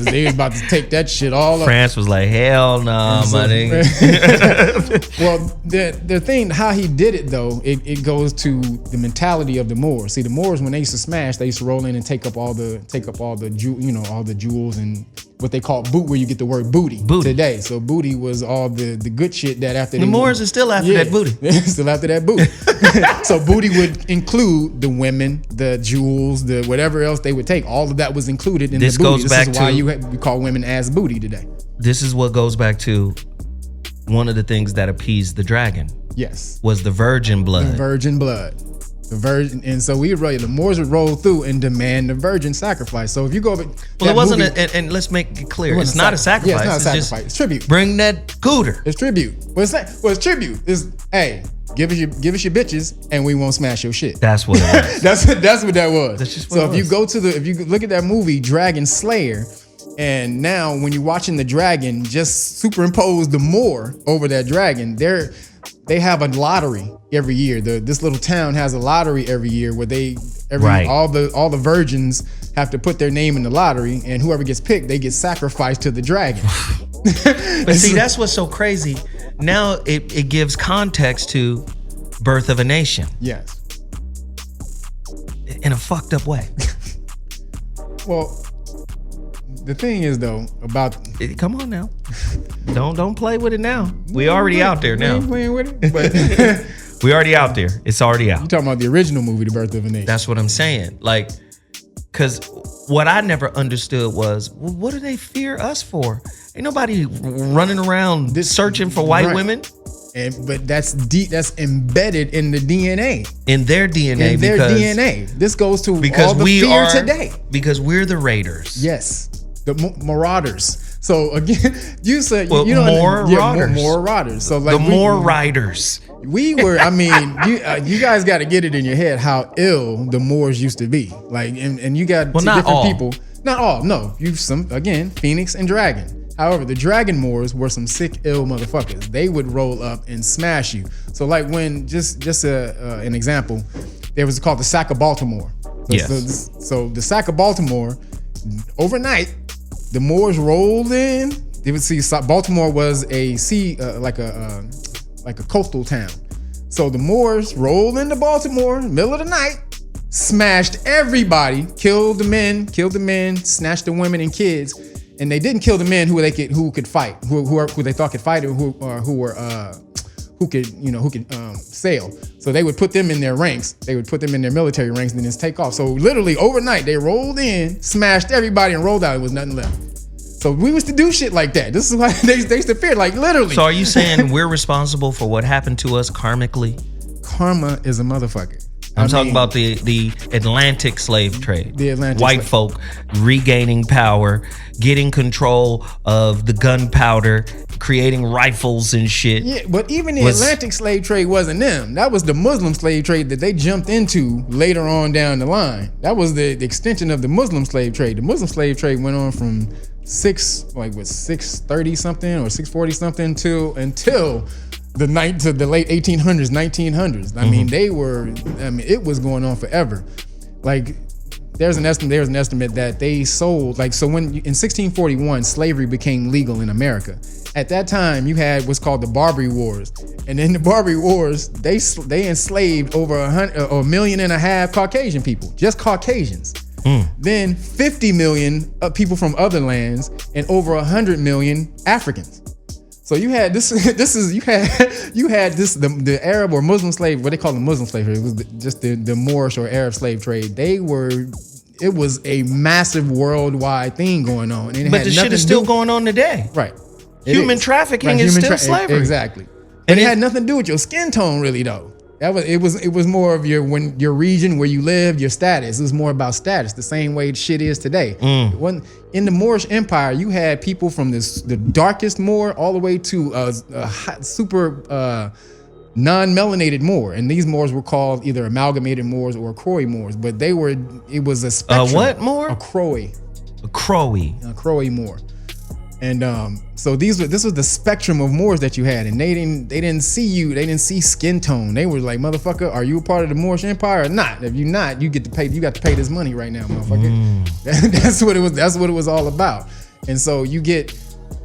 to take that shit all up. France was like, hell nah, my nigga. Well, the thing, how he did it though, it goes to the mentality of the Moors. See, the Moors, when they used to smash, they used to roll in and take up all the jewels and what they call boot, where you get the word booty today. So booty was all the good shit that after the Moors are still after that booty. Still after that booty. So booty would include the women, the jewels, the whatever else they would take. All of that was included in the booty. This is why we call women as booty today. This is what goes back to one of the things that appeased the dragon. Yes. Was the virgin blood. The virgin blood. The virgin, and so the Moors would roll through and demand the virgin sacrifice. So if you go over, it wasn't, and let's make it clear, it's not a sacrifice. Yeah, it's not a sacrifice. It's tribute. Bring that gooter. It's tribute. It's tribute. It's hey, give us your bitches, and we won't smash your shit. That's what it was. that's what that was. That's just what so if you look at that movie Dragon Slayer, and now when you're watching the dragon, just superimpose the Moor over that dragon. They have a lottery every year. This little town has a lottery every year where all the virgins have to put their name in the lottery, and whoever gets picked, they get sacrificed to the dragon. But see, that's what's so crazy. Now it gives context to Birth of a Nation. Yes. In a fucked up way. Well, the thing is though about come on now, don't play with it now. We already out there now. We ain't playing with it, but we already out there. It's already out. You talking about the original movie, The Birth of a Nation? That's what I'm saying. Like, because what I never understood was, well, what do they fear us for? Ain't nobody running around searching for white women. But that's embedded in the DNA. In their DNA. This goes to all the fear today. Because we're the raiders. Yes. The marauders. So again, you said Moor riders. So like the Moor riders. We were. I mean, you guys got to get it in your head how ill the Moors used to be. Like, and you got different people. Not all. No, Phoenix and Dragon. However, the Dragon Moors were some sick, ill motherfuckers. They would roll up and smash you. So like when just an example, there was called the Sack of Baltimore. So the Sack of Baltimore, overnight, the Moors rolled in. They would see Baltimore was a like a coastal town. So the Moors rolled into Baltimore, middle of the night, smashed everybody, killed the men, snatched the women and kids, and they didn't kill the men who could fight, who they thought could fight, or who sail. So they would put them in their ranks. They would put them in their military ranks and then just take off. So literally overnight they rolled in, smashed everybody, and rolled out. It was nothing left. So we used to do shit like that. This is why they used to fear, like literally. So are you saying we're responsible for what happened to us karmically? Karma is a motherfucker. I'm talking about the Atlantic slave trade. The Atlantic White folk regaining power, getting control of the gunpowder, creating rifles and shit. Yeah, but even the Atlantic slave trade wasn't them. That was the Muslim slave trade that they jumped into later on down the line. That was the extension of the Muslim slave trade. The Muslim slave trade went on from 630 something or 640 something until the late 1800s, 1900s. I mean, it was going on forever. Like, there's an estimate that they sold, like, so when in 1641 slavery became legal in America. At that time, you had what's called the Barbary Wars, and in the Barbary Wars, they enslaved over 1.5 million Caucasian people, just Caucasians. Then 50 million people from other lands, and over 100 million Africans. So you had the Arab or Muslim slave, what they call the Muslim slave trade. It was just the Moorish or Arab slave trade. It was a massive worldwide thing going on. And but the shit is still going on today. Right. Human trafficking is still slavery. Exactly. And it had nothing to do with your skin tone, really, though. It was more of your region where you lived, your status. It was more about status, the same way shit is today. In the Moorish Empire, you had people from the darkest Moor all the way to a super non-melanated Moor, and these Moors were called either amalgamated Moors or Croy Moors. But it was a spectrum. What Moor? A Croy. A Croy. A Croy Moor. And so this was the spectrum of Moors that you had, and they didn't see skin tone. They were like, motherfucker, are you a part of the Moorish Empire or not? If you're not, you got to pay this money right now, motherfucker. That's what it was all about. And so you get,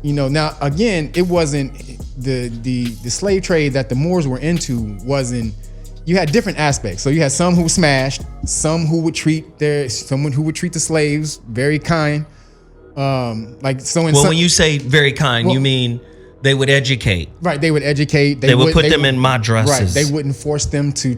now again, it wasn't the slave trade that the Moors were into wasn't. You had different aspects. So you had some who smashed, some who would treat the slaves very kind. When you say very kind, you mean they would educate. Right, they would educate. They would put them in madrasas. Right, they wouldn't force them to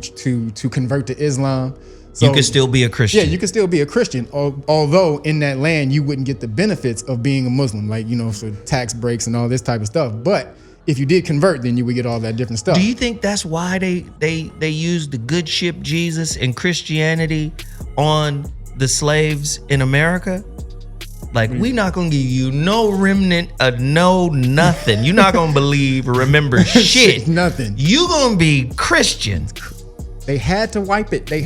convert to Islam. So, you could still be a Christian. Yeah, you could still be a Christian. Although in that land you wouldn't get the benefits of being a Muslim, like so tax breaks and all this type of stuff. But if you did convert, then you would get all that different stuff. Do you think that's why they used the good ship Jesus and Christianity on the slaves in America? Like, we not gonna give you no remnant of no nothing. You're not gonna believe or remember shit. Nothing. You gonna be Christian. They had to wipe it. There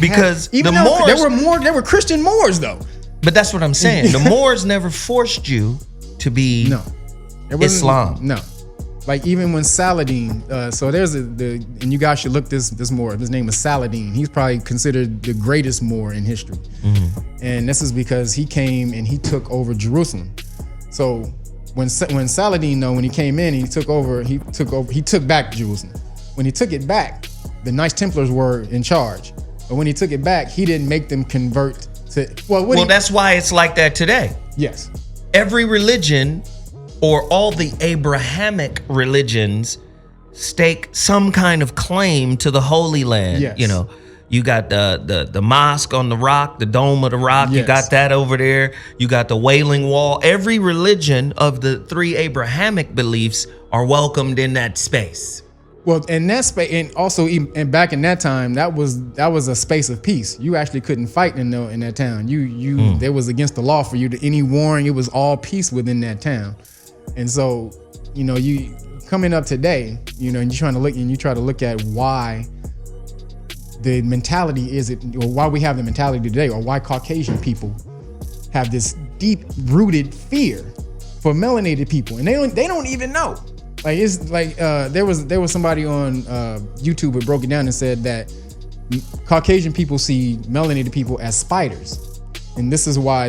were Christian Moors though. But that's what I'm saying. The Moors never forced you to be Islam. No. Like even when Saladin, so there's and you guys should look this Moor. His name is Saladin. He's probably considered the greatest Moor in history. And this is because he came and he took over Jerusalem. So when Saladin, when he came in and he took back Jerusalem. When he took it back, the Knights Templars were in charge. But when he took it back, he didn't make them convert to, that's why it's like that today. Yes. Every religion or all the Abrahamic religions stake some kind of claim to the Holy Land. Yes. You got the mosque on the rock, the dome of the rock. Yes. You got that over there. You got the Wailing Wall. Every religion of the three Abrahamic beliefs are welcomed in that space. Well, in that space, and also, and back in that time, that was a space of peace. You actually couldn't fight in that town. There was against the law for you to any warring. It was all peace within that town. And so, you coming up today, and you try to look at why the mentality or why we have the mentality today, or why Caucasian people have this deep-rooted fear for melanated people, and they don't even know. Like it's like there was somebody on YouTube who broke it down and said that Caucasian people see melanated people as spiders. And this is why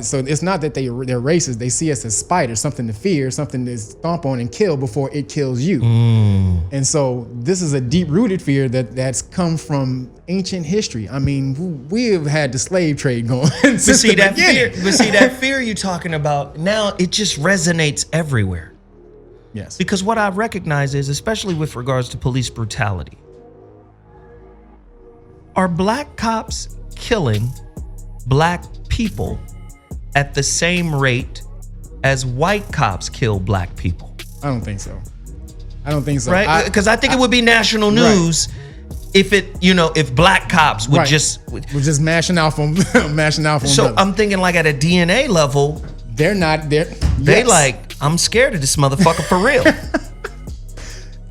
so it's not that they're racist. They see us as spiders, something to fear, something to stomp on and kill before it kills you. And so this is a deep-rooted fear that's come from ancient history. I mean, we have had the slave trade going since the beginning. That fear you're talking about now, it just resonates everywhere. Yes. Because what I recognize is, especially with regards to police brutality, are black cops killing black people at the same rate as white cops kill black people? I don't think so. Right? Because I think it would be national news if if black cops would we're just mashing out on mashing out on So brothers. I'm thinking like at a DNA level, They're not there. they like, I'm scared of this motherfucker for real.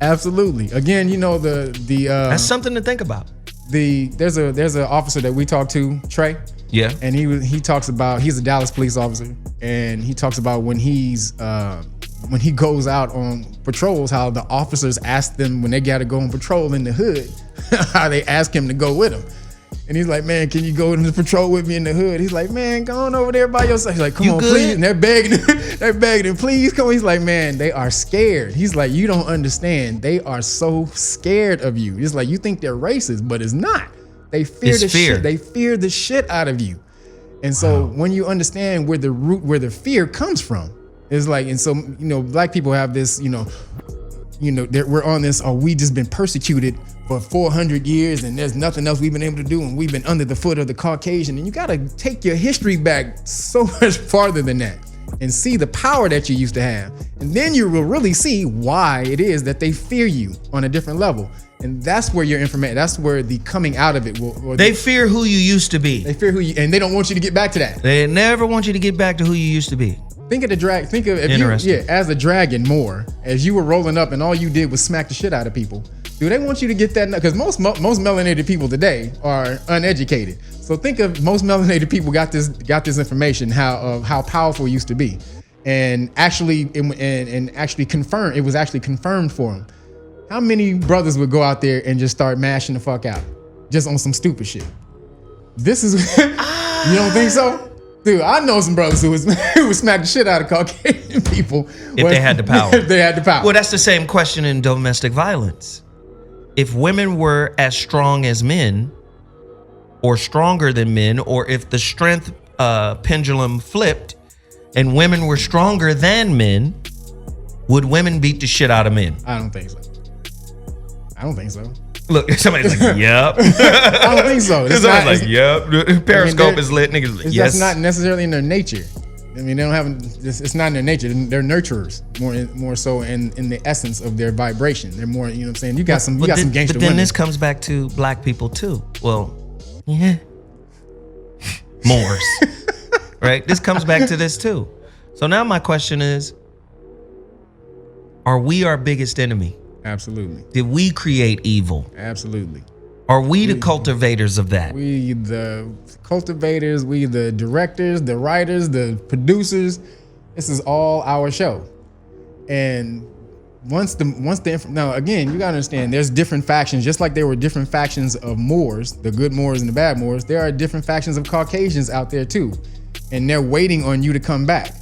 Absolutely. Again, the That's something to think about. there's an officer that we talked to, Trey. Yeah. And he talks about, he's a Dallas police officer, and he talks about when he goes out on patrols, how the officers ask them when they got to go on patrol in the hood, how they ask him to go with them. And he's like, man, can you go to the patrol with me in the hood? He's like, man, go on over there by yourself. He's like, come on, please. And they're begging him, please come. He's like, man, they are scared. He's like, you don't understand. They are so scared of you. It's like, you think they're racist, but it's not. They fear shit. They fear the shit out of you. And so when you understand where the fear comes from, it's like, and so, black people have this, we're on this, we just been persecuted for 400 years and there's nothing else we've been able to do, and we've been under the foot of the Caucasian. And you got to take your history back so much farther than that and see the power that you used to have. And then you will really see why it is that they fear you on a different level. And that's where your information, that's where the coming out of it will. They fear who you used to be. They fear who you, and they don't want you to get back to that. They never want you to get back to who you used to be. Think of if you, as a dragon Moor, as you were rolling up and all you did was smack the shit out of people. Do they want you to get that? Because most melanated people today are uneducated. So think of most melanated people got this information of how powerful it used to be, and actually confirmed. It was actually confirmed for them. How many brothers would go out there and just start mashing the fuck out, just on some stupid shit? This is you don't think so? Dude, I know some brothers who would smack the shit out of Caucasian people if they had the power. If they had the power. Well, that's the same question in domestic violence. If women were as strong as men, or stronger than men, or if the strength pendulum flipped and women were stronger than men, would women beat the shit out of men? I don't think so. Look, somebody's like, yep. I don't think so. Somebody's like, yep. Periscope is lit. Niggas like, yes. That's not necessarily in their nature. I mean, they don't have. It's not in their nature. They're nurturers more so in the essence of their vibration. They're more. You know what I'm saying? You got some gangster But then women. this comes back to black people too. Well, yeah, Moors, right? This comes back to this too. So now my question is: are we our biggest enemy? Absolutely. Did we create evil? Absolutely. Are we the cultivators of that? We the cultivators, we the directors, the writers, the producers. This is all our show. And now again, you gotta understand there's different factions, just like there were different factions of Moors, the good Moors and the bad Moors, there are different factions of Caucasians out there too. And they're waiting on you to come back.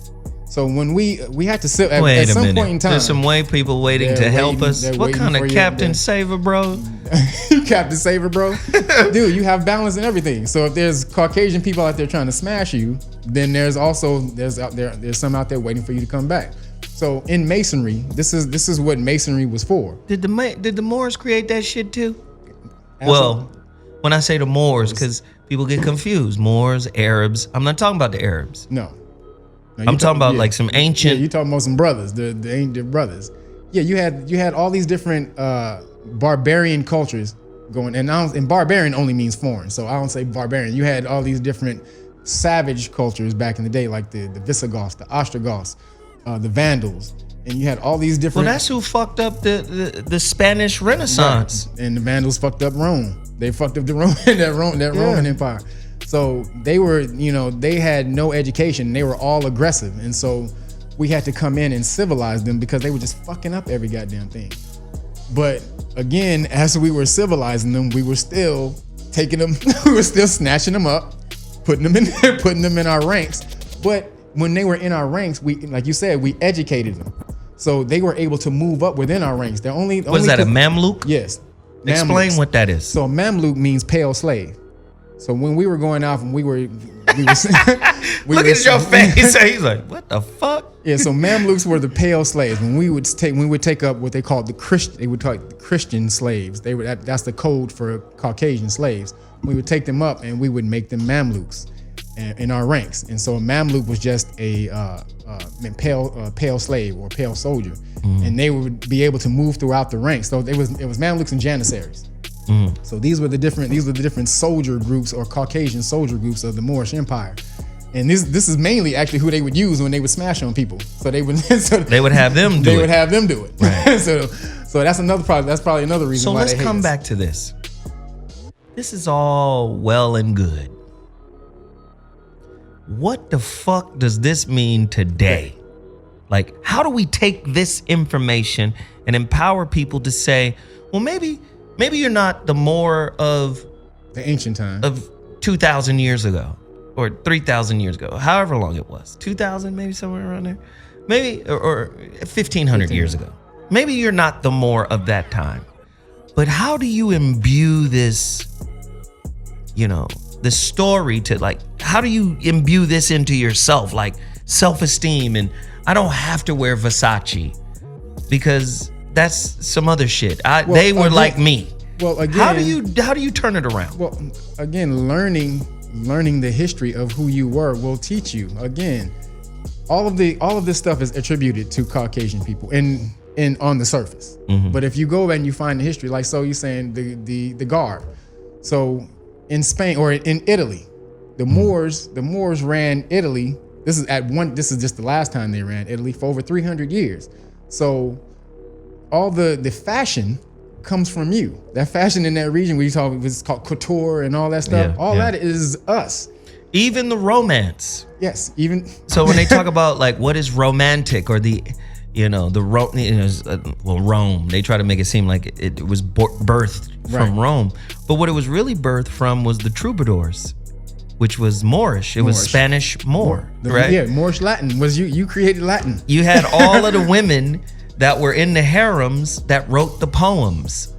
So when we had to sit at some point in time, there's some white people waiting to help us. What kind of Captain Saver, bro? Captain Saver, bro. Dude, you have balance in everything. So if there's Caucasian people out there trying to smash you, then there's some out there waiting for you to come back. So in Masonry, this is what Masonry was for. Did the Moors create that shit too? Absolutely. Well, when I say the Moors, because people get confused. Moors, Arabs. I'm not talking about the Arabs. No, I'm talking about like some ancient. Yeah, you're talking about some brothers, the ancient brothers. Yeah, you had all these different barbarian cultures going, and barbarian only means foreign, so I don't say barbarian. You had all these different savage cultures back in the day, like the Visigoths, the Ostrogoths, the Vandals, and you had all these different. Well, that's who fucked up the Spanish Renaissance. Right. And the Vandals fucked up Rome. They fucked up the Roman Empire. So they were, they had no education. They were all aggressive. And so we had to come in and civilize them because they were just fucking up every goddamn thing. But again, as we were civilizing them, we were still taking them, we were still snatching them up, putting them in our ranks. But when they were in our ranks, we, like you said, we educated them. So they were able to move up within our ranks. They're only. Was that a Mamluk? Yes. Explain what that is. So a Mamluk means pale slave. So when we were going off and we were we was, Look at your face. He's like, what the fuck? Yeah, so Mamluks were the pale slaves. When we would take up what they called the Christian slaves. That's the code for Caucasian slaves. We would take them up and we would make them Mamluks in our ranks. And so a Mamluk was just a pale slave or pale soldier, and they would be able to move throughout the ranks. So it was Mamluks and Janissaries. So these were the different soldier groups or Caucasian soldier groups of the Moorish Empire. And this is mainly actually who they would use when they would smash on people. So they would they would have them do it. They would have them do it. Right. so that's another problem. That's probably another reason so why let's they hate come us. back to this. This is all well and good. What the fuck does this mean today? Like, how do we take this information and empower people to say, well, maybe you're not the Moor of the ancient time of 2,000 years ago or 3,000 years ago, however long it was, 2,000, maybe somewhere around there, maybe or 1,500 years ago. Maybe you're not the Moor of that time, but how do you imbue this, the story to, like, how do you imbue this into yourself, like self-esteem? And I don't have to wear Versace because that's some other shit. They were like me. Well, again, how do you turn it around? Well, again, learning the history of who you were will teach you. Again, all of this stuff is attributed to Caucasian people in on the surface. But if you go and you find the history, like, so you're saying the guard. So in Spain or in Italy, the Moors ran Italy. This is just the last time they ran Italy for over 300 years. So all the fashion comes from you. That fashion in that region it's called couture and all that stuff. That is us. Even the romance. Yes, even. So when they talk about, like, what is romantic, or Rome, they try to make it seem like it was birthed from Rome. But what it was really birthed from was the troubadours, which was Moorish. It was Spanish Moor, right? Yeah, Moorish Latin was you created Latin. You had all of the women that were in the harems that wrote the poems,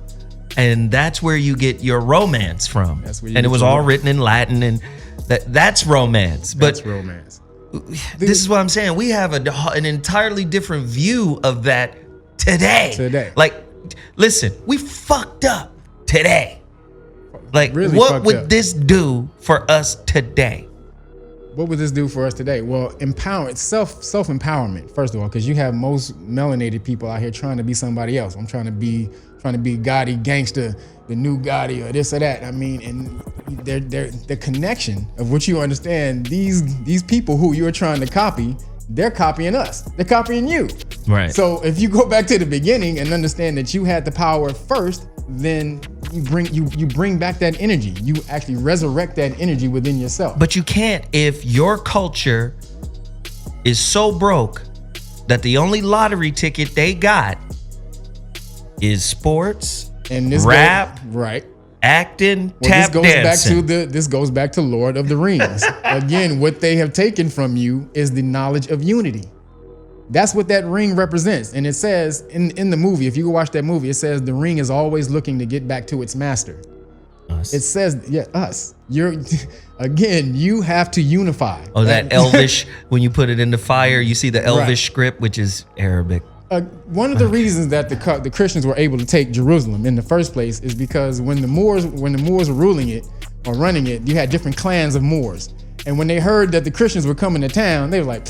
and that's where you get your romance from. And it was all written in Latin, and that's romance. That's romance. This is what I'm saying. We have an entirely different view of that today. Like, listen, we fucked up today. Like, really, what would this do for us today? What would this do for us today? Well, self-empowerment, first of all, because you have most melanated people out here trying to be somebody else. I'm trying to be Gotti gangster, the new Gotti, or this or that. I mean, and the connection of what you understand, these people who you're trying to copy, they're copying us. They're copying you. Right. So if you go back to the beginning and understand that you had the power first, then you bring back that energy. You actually resurrect that energy within yourself. But you can't if your culture is so broke that the only lottery ticket they got is sports and rap, acting, tap dancing. This goes back to Lord of the Rings. Again, what they have taken from you is the knowledge of unity. That's what that ring represents. And it says in the movie, if you go watch that movie, it says the ring is always looking to get back to its master. Us. It says, us. You have to unify. Oh, that Elvish, when you put it in the fire, you see the Elvish script, which is Arabic. One of the reasons that the Christians were able to take Jerusalem in the first place is because when the Moors were ruling it or running it, you had different clans of Moors. And when they heard that the Christians were coming to town, they were like,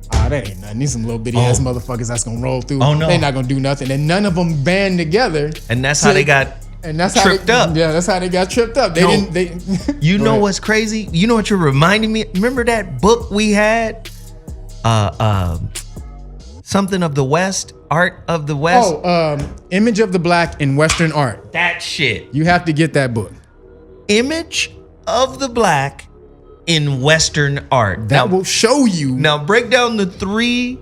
that ain't nothing. These some little bitty ass motherfuckers that's gonna roll through. Oh, no. They're not gonna do nothing. And none of them band together. And that's how they got tripped up. Yeah, that's how they got tripped up. You know what's crazy? You know what you're reminding me? Remember that book we had? Something of the West, Art of the West. Image of the Black in Western Art. That shit. You have to get that book. Image of the Black in Western Art. That will show you. Now break down the three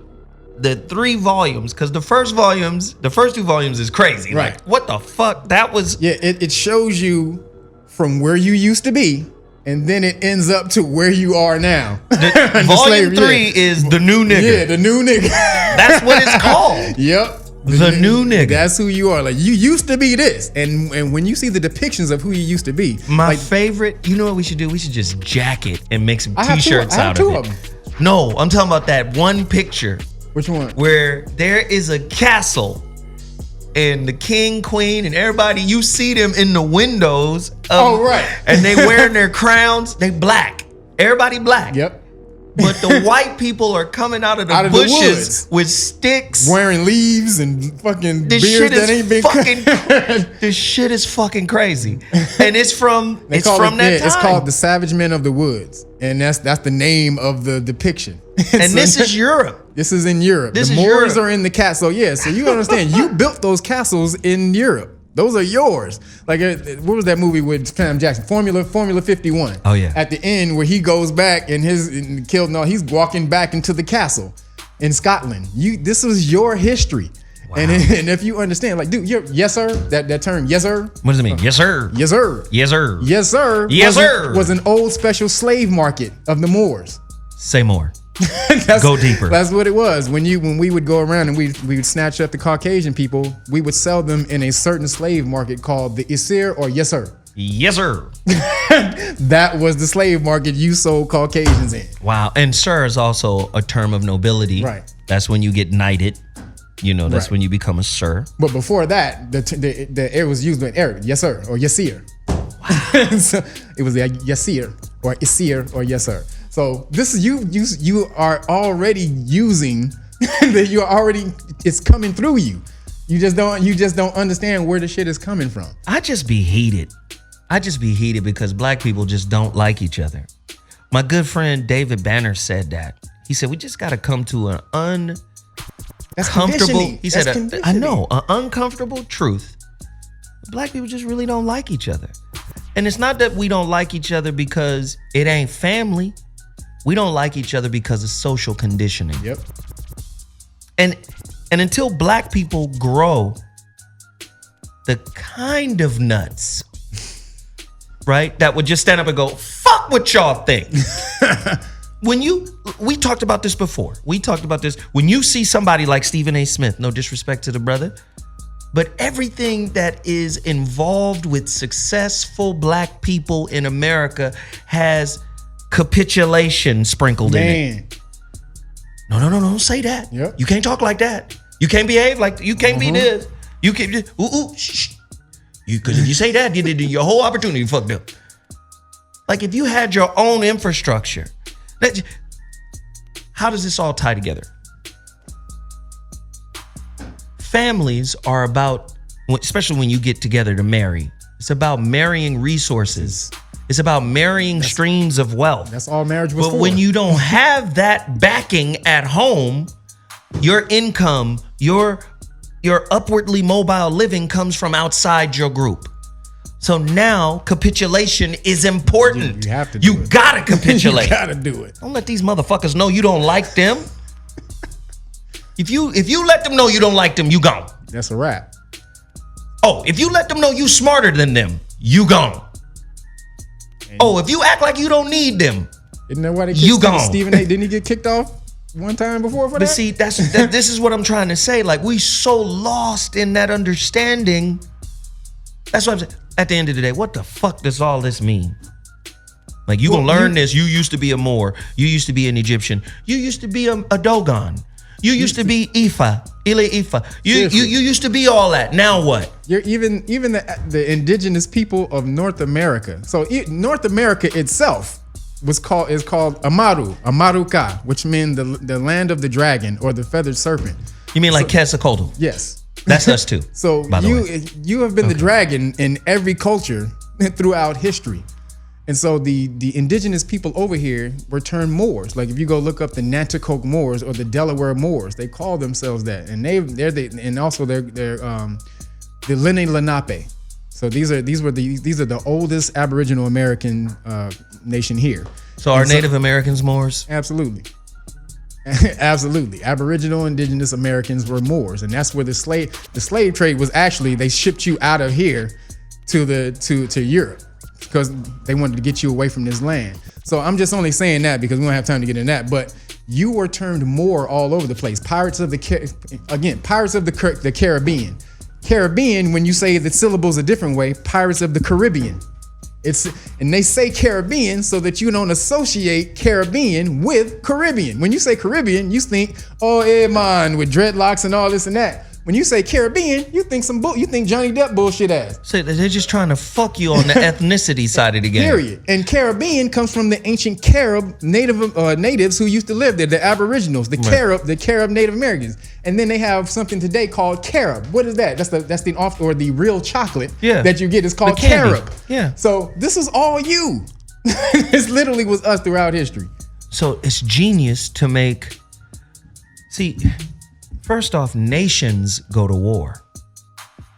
volumes, because the first two volumes is crazy. Right. Like, what the fuck? That was. Yeah, it shows you from where you used to be, and then it ends up to where you are now. Volume 3 is the new nigga. Yeah, the new nigga. That's what it's called. Yep. The new nigga. That's who you are. Like, you used to be this. And when you see the depictions of who you used to be. My like, favorite, you know what we should do? We should just jack it and make some I have t-shirts out two of of it. them. No, I'm talking about that one picture Which one? where there is a castle and the king, queen, and everybody, you see them in the windows. Right. And they wearing their crowns. They black. Everybody black. Yep. But the white people are coming out of the bushes with sticks. Wearing leaves and fucking This beards shit is that ain't been fucking. This shit is fucking crazy, and it's from that time. It's called the Savage Men of the Woods, and that's the name of the depiction. And this is Europe. This is in Europe. This the is Moors Europe. are in the castle. Yeah, so you understand. You built those castles in Europe. Those are yours. Like, what was that movie with Sam Jackson? Formula 51. Oh, yeah. At the end where he goes back and he's walking back into the castle in Scotland. This was your history. Wow. And if you understand, like, dude, yes sir, that term, yes sir. What does it mean? Yes sir. Yes sir. Yes sir. Yes sir. Yes sir. Was an old special slave market of the Moors. Say more. Go deeper. That's what it was. When we would go around and we would snatch up the Caucasian people, we would sell them in a certain slave market called the Isir or Yes Sir. Yes sir. That was the slave market you sold Caucasians in. Wow. And sir is also a term of nobility. Right. That's when you get knighted. You know, that's Right. when you become a sir. But before that, it was used in Arabic, Yes Sir or Yasir. Wow. So it was the Yasir or Isir or Yes Sir. So this is you are already using that it's coming through you. You just don't understand where the shit is coming from. I just be heated. Because black people just don't like each other. My good friend David Banner said that. He said we just got to come to an uncomfortable. He said I know an uncomfortable truth. Black people just really don't like each other. And it's not that we don't like each other because it ain't family. We don't like each other because of social conditioning. Yep. And until black people grow the kind of nuts, right, that would just stand up and go, fuck what y'all think. We talked about this before. When you see somebody like Stephen A. Smith, no disrespect to the brother, but everything that is involved with successful black people in America has capitulation sprinkled in it. No, don't say that. Yep. You can't talk like that. You can't behave like you can't be this. You can't. Shh. Because if you say that, your whole opportunity fucked up. Like if you had your own infrastructure, how does this all tie together? Families are about, especially when you get together to marry. It's about marrying resources. It's about marrying streams of wealth. That's all marriage was for. But when you don't have that backing at home, your income, your upwardly mobile living comes from outside your group. So now capitulation is important. You have to do it. Gotta capitulate. You gotta do it. Don't let these motherfuckers know you don't like them. If you let them know you don't like them, you gone. That's a wrap. Oh, if you let them know you smarter than them, you gone. Oh, if you act like you don't need them, isn't that why they you gone. Stephen A. Didn't he get kicked off one time before for that? But see, this is what I'm trying to say. Like, we so lost in that understanding. That's what I'm saying. At the end of the day, what the fuck does all this mean? Like, you gonna learn this. You used to be a Moor. You used to be an Egyptian. You used to be a Dogon. You used to be Ifa, Ile Ifa. You used to be all that. Now what? You're even the indigenous people of North America. So North America itself is called Amaruka, which means the land of the dragon or the feathered serpent. You mean like Quetzalcoatl? Yes. That's us too. So you have been the dragon in every culture throughout history. And so the indigenous people over here were termed Moors. Like if you go look up the Nanticoke Moors or the Delaware Moors, they call themselves that, and they're the Lenni Lenape. So these are the oldest Aboriginal American nation here. So are Native Americans Moors? Absolutely. Absolutely. Aboriginal indigenous Americans were Moors, and that's where the slave trade was. Actually, they shipped you out of here to Europe, because they wanted to get you away from this land. So I'm just only saying that because we don't have time to get in that. But you were termed Moor all over the place. Pirates of the Caribbean. Caribbean, when you say the syllables a different way, Pirates of the Caribbean. And they say Caribbean so that you don't associate Caribbean with Caribbean. When you say Caribbean, you think, oh, man, with dreadlocks and all this and that. When you say Caribbean, you think you think Johnny Depp bullshit ass. So they're just trying to fuck you on the ethnicity side of the game. Period. And Caribbean comes from the ancient Carib natives who used to live there, the Aboriginals, the Carib Native Americans. And then they have something today called Carib. What is that? That's the real chocolate that you get is called Carib. Yeah. So this is all you. This literally was us throughout history. So it's genius to make. See. First off, nations go to war.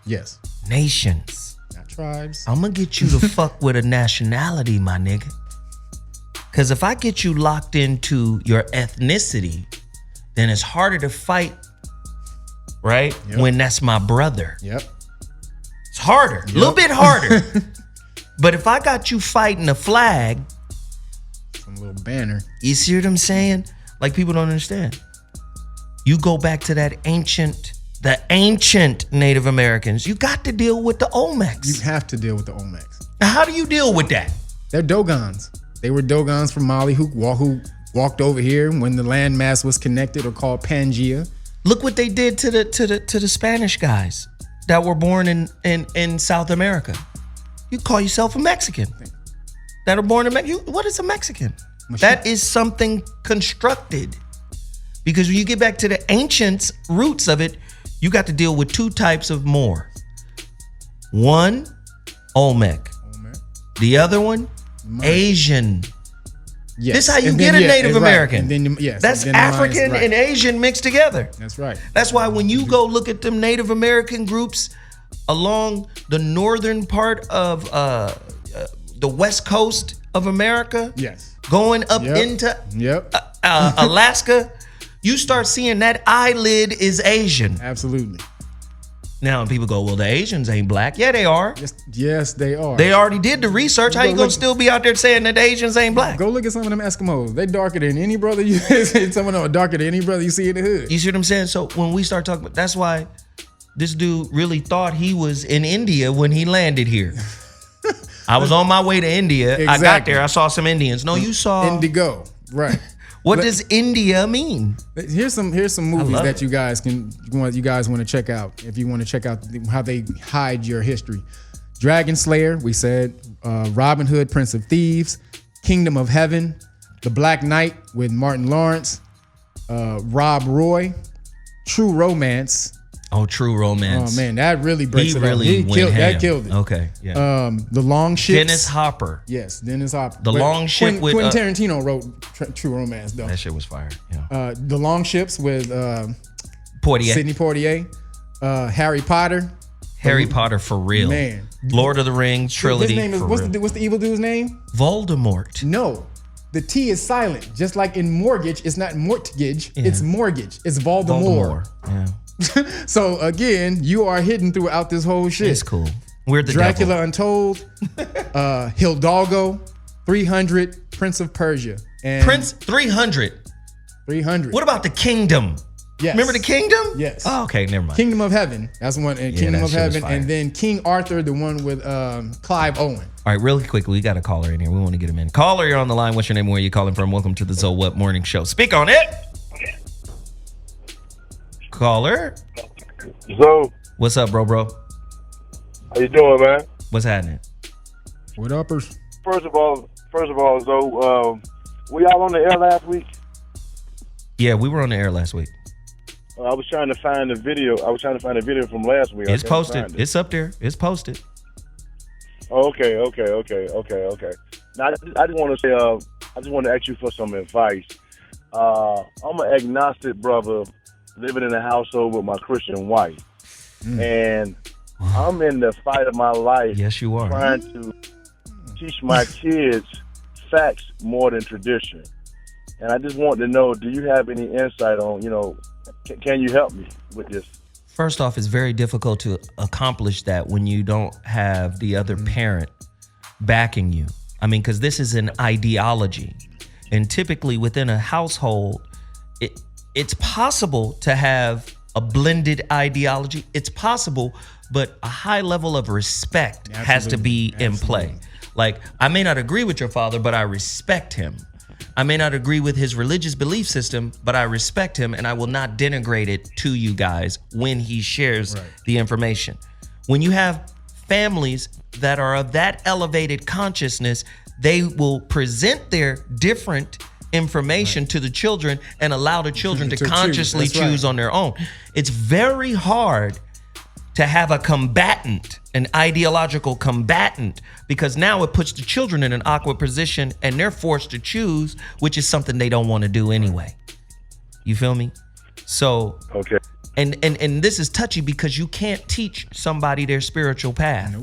Yes. Nations. Not tribes. I'm gonna get you to fuck with a nationality, my nigga. Cause if I get you locked into your ethnicity, then it's harder to fight, right? Yep. When that's my brother. Yep. It's harder, a little bit harder. But if I got you fighting a flag, some little banner. You see what I'm saying? Like people don't understand. You go back to the ancient Native Americans. You got to deal with the Olmecs. You have to deal with the Olmecs. Now, how do you deal with that? They're Dogons. They were Dogons from Mali who walked over here when the landmass was connected, or called Pangea. Look what they did to the Spanish guys that were born in South America. You call yourself a Mexican. That are born in Mexico. What is a Mexican? That is something constructed. Because when you get back to the ancient roots of it, you got to deal with two types of Moor. One, Olmec. The other one, Asian. Yes. This is how you get a Native American. Right. That's African and Asian mixed together. That's right. That's why when you go look at them Native American groups along the northern part of the west coast of America, going up into Alaska, you start seeing that eyelid is Asian. Absolutely. Now, people go, well, the Asians ain't black. Yeah, they are. Yes, they are. They already did the research. How you gonna still be out there saying that the Asians ain't black? Go look at some of them Eskimos. They darker than any brother you see. Some of them are darker than any brother you see in the hood. You see what I'm saying? So when we start talking about, that's why this dude really thought he was in India when he landed here. I was on my way to India. Exactly. I got there. I saw some Indians. No, you saw Indigo. Right. What does India mean? Here's some movies that you guys want to check out if you want to check out how they hide your history. Dragon Slayer, we said, Robin Hood, Prince of Thieves, Kingdom of Heaven, The Black Knight with Martin Lawrence, Rob Roy, True Romance. Oh, True Romance. Oh man, that really breaks it up. He killed it. Okay, yeah. The Long Ships. Dennis Hopper. Yes, Dennis Hopper. The Long Ship with Quentin Tarantino wrote True Romance though. That shit was fire. Yeah. The Long Ships with Poitier. Sidney Poitier. Harry Potter. Harry Potter for real. Man. Lord of the Rings trilogy. His name is what's the evil dude's name? Voldemort. No. The T is silent. Just like in mortgage, it's not mortgage, it's mortgage. It's Voldemort. Yeah. So again, you are hidden throughout this whole shit. It's cool. We're the Dracula devil. Untold, Hidalgo, 300, Prince of Persia, and Prince 300. 300. What about the Kingdom? Yes. Remember the Kingdom? Yes. Oh, okay, never mind. Kingdom of Heaven. That's one. And Kingdom of Heaven, and then King Arthur, the one with Clive Owen. All right, really quickly, we got a caller in here. We want to get him in. Caller, you're on the line. What's your name? Where are you calling from? Welcome to the ZOWHAT Morning Show. Speak on it. Caller. Zo. What's up, bro? How you doing, man? What's happening? What uppers? First of all, Zo, were y'all on the air last week? Yeah, we were on the air last week. I was trying to find the video. From last week. It's posted. It's up there. It's posted. Okay. Now, I just want to say, I just want to ask you for some advice. I'm an agnostic brother living in a household with my Christian wife. And I'm in the fight of my life. Yes, you are. Trying to teach my kids facts more than tradition. And I just want to know, do you have any insight on, can you help me with this? First off, it's very difficult to accomplish that when you don't have the other parent backing you. I mean, because this is an ideology. And typically within a household, it's possible to have a blended ideology. It's possible, but a high level of respect has to be in play. Like, I may not agree with your father, but I respect him. I may not agree with his religious belief system, but I respect him, and I will not denigrate it to you guys when he shares the information. When you have families that are of that elevated consciousness, they will present their different information to the children and allow the children to consciously choose on their own. It's very hard to have a combatant, an ideological combatant, because now it puts the children in an awkward position and they're forced to choose, which is something they don't want to do anyway. You feel me? So, okay. And this is touchy because you can't teach somebody their spiritual path.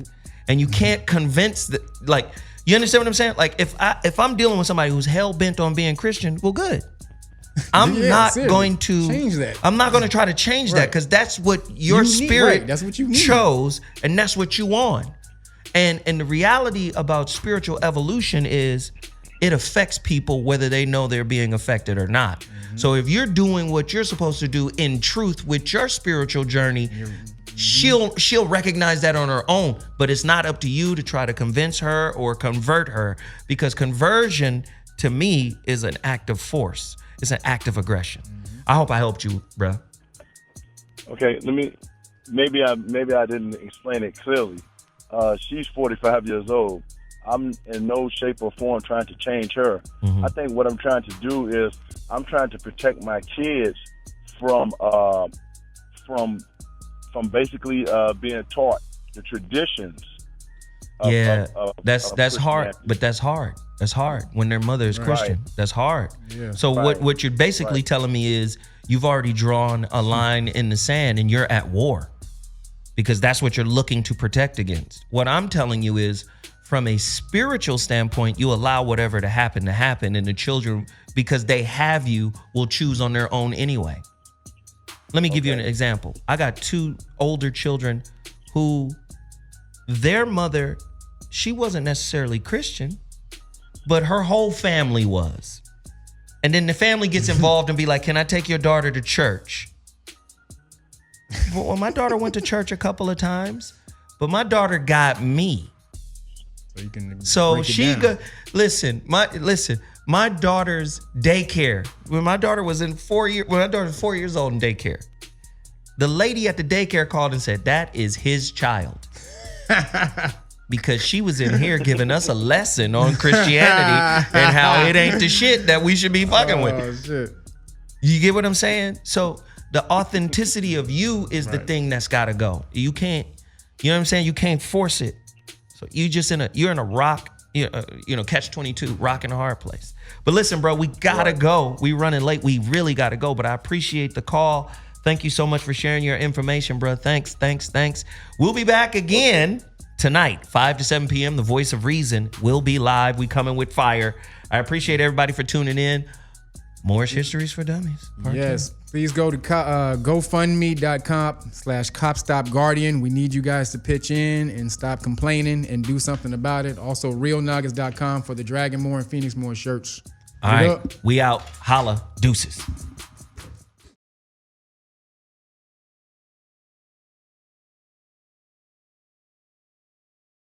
And you can't convince like, you understand what I'm saying? Like, if I'm dealing with somebody who's hell bent on being Christian, well, good. I'm not going to change that. I'm not going to try to change that because that's what your spirit that's what you chose, and that's what you want. And the reality about spiritual evolution is it affects people whether they know they're being affected or not. Mm-hmm. So if you're doing what you're supposed to do in truth with your spiritual journey, she'll recognize that on her own, but it's not up to you to try to convince her or convert her, because conversion to me is an act of force. It's an act of aggression. Mm-hmm. I hope I helped you, bro. Okay, maybe I didn't explain it clearly. She's 45 years old. I'm in no shape or form trying to change her. Mm-hmm. I think what I'm trying to do is I'm trying to protect my kids from basically being taught the traditions. That's hard, but that's hard. That's hard when their mother is Christian. That's hard. Yeah. So what you're basically telling me is you've already drawn a line in the sand and you're at war, because that's what you're looking to protect against. What I'm telling you is, from a spiritual standpoint, you allow whatever to happen, and the children, because they have you, will choose on their own anyway. Let me give you an example. I got 2 older children who their mother, she wasn't necessarily Christian, but her whole family was. And then the family gets involved and be like, can I take your daughter to church? Well, my daughter went to church a couple of times, but my daughter got me. So she go, listen, my daughter's daycare, when my daughter was 4 years old in daycare, the lady at the daycare called and said, that is his child. Because she was in here giving us a lesson on Christianity and how it ain't the shit that we should be fucking with. Shit. You get what I'm saying? So the authenticity of you is the thing that's got to go. You can't, you know what I'm saying? You can't force it. So you're in a rock, catch-22, rock in a hard place. But listen, bro, we gotta go. We running late. We really gotta go. But I appreciate the call. Thank you so much for sharing your information, bro. Thanks. We'll be back again tonight, 5 to 7 p.m. The Voice of Reason will be live. We coming with fire. I appreciate everybody for tuning in. Moorish Histories for Dummies. Yes. Please go to GoFundMe.com/CopStopGuardian. We need you guys to pitch in and stop complaining and do something about it. Also, RealNuggets.com for the Dragon Moore and Phoenix Moore shirts. All right. We out. Holla. Deuces.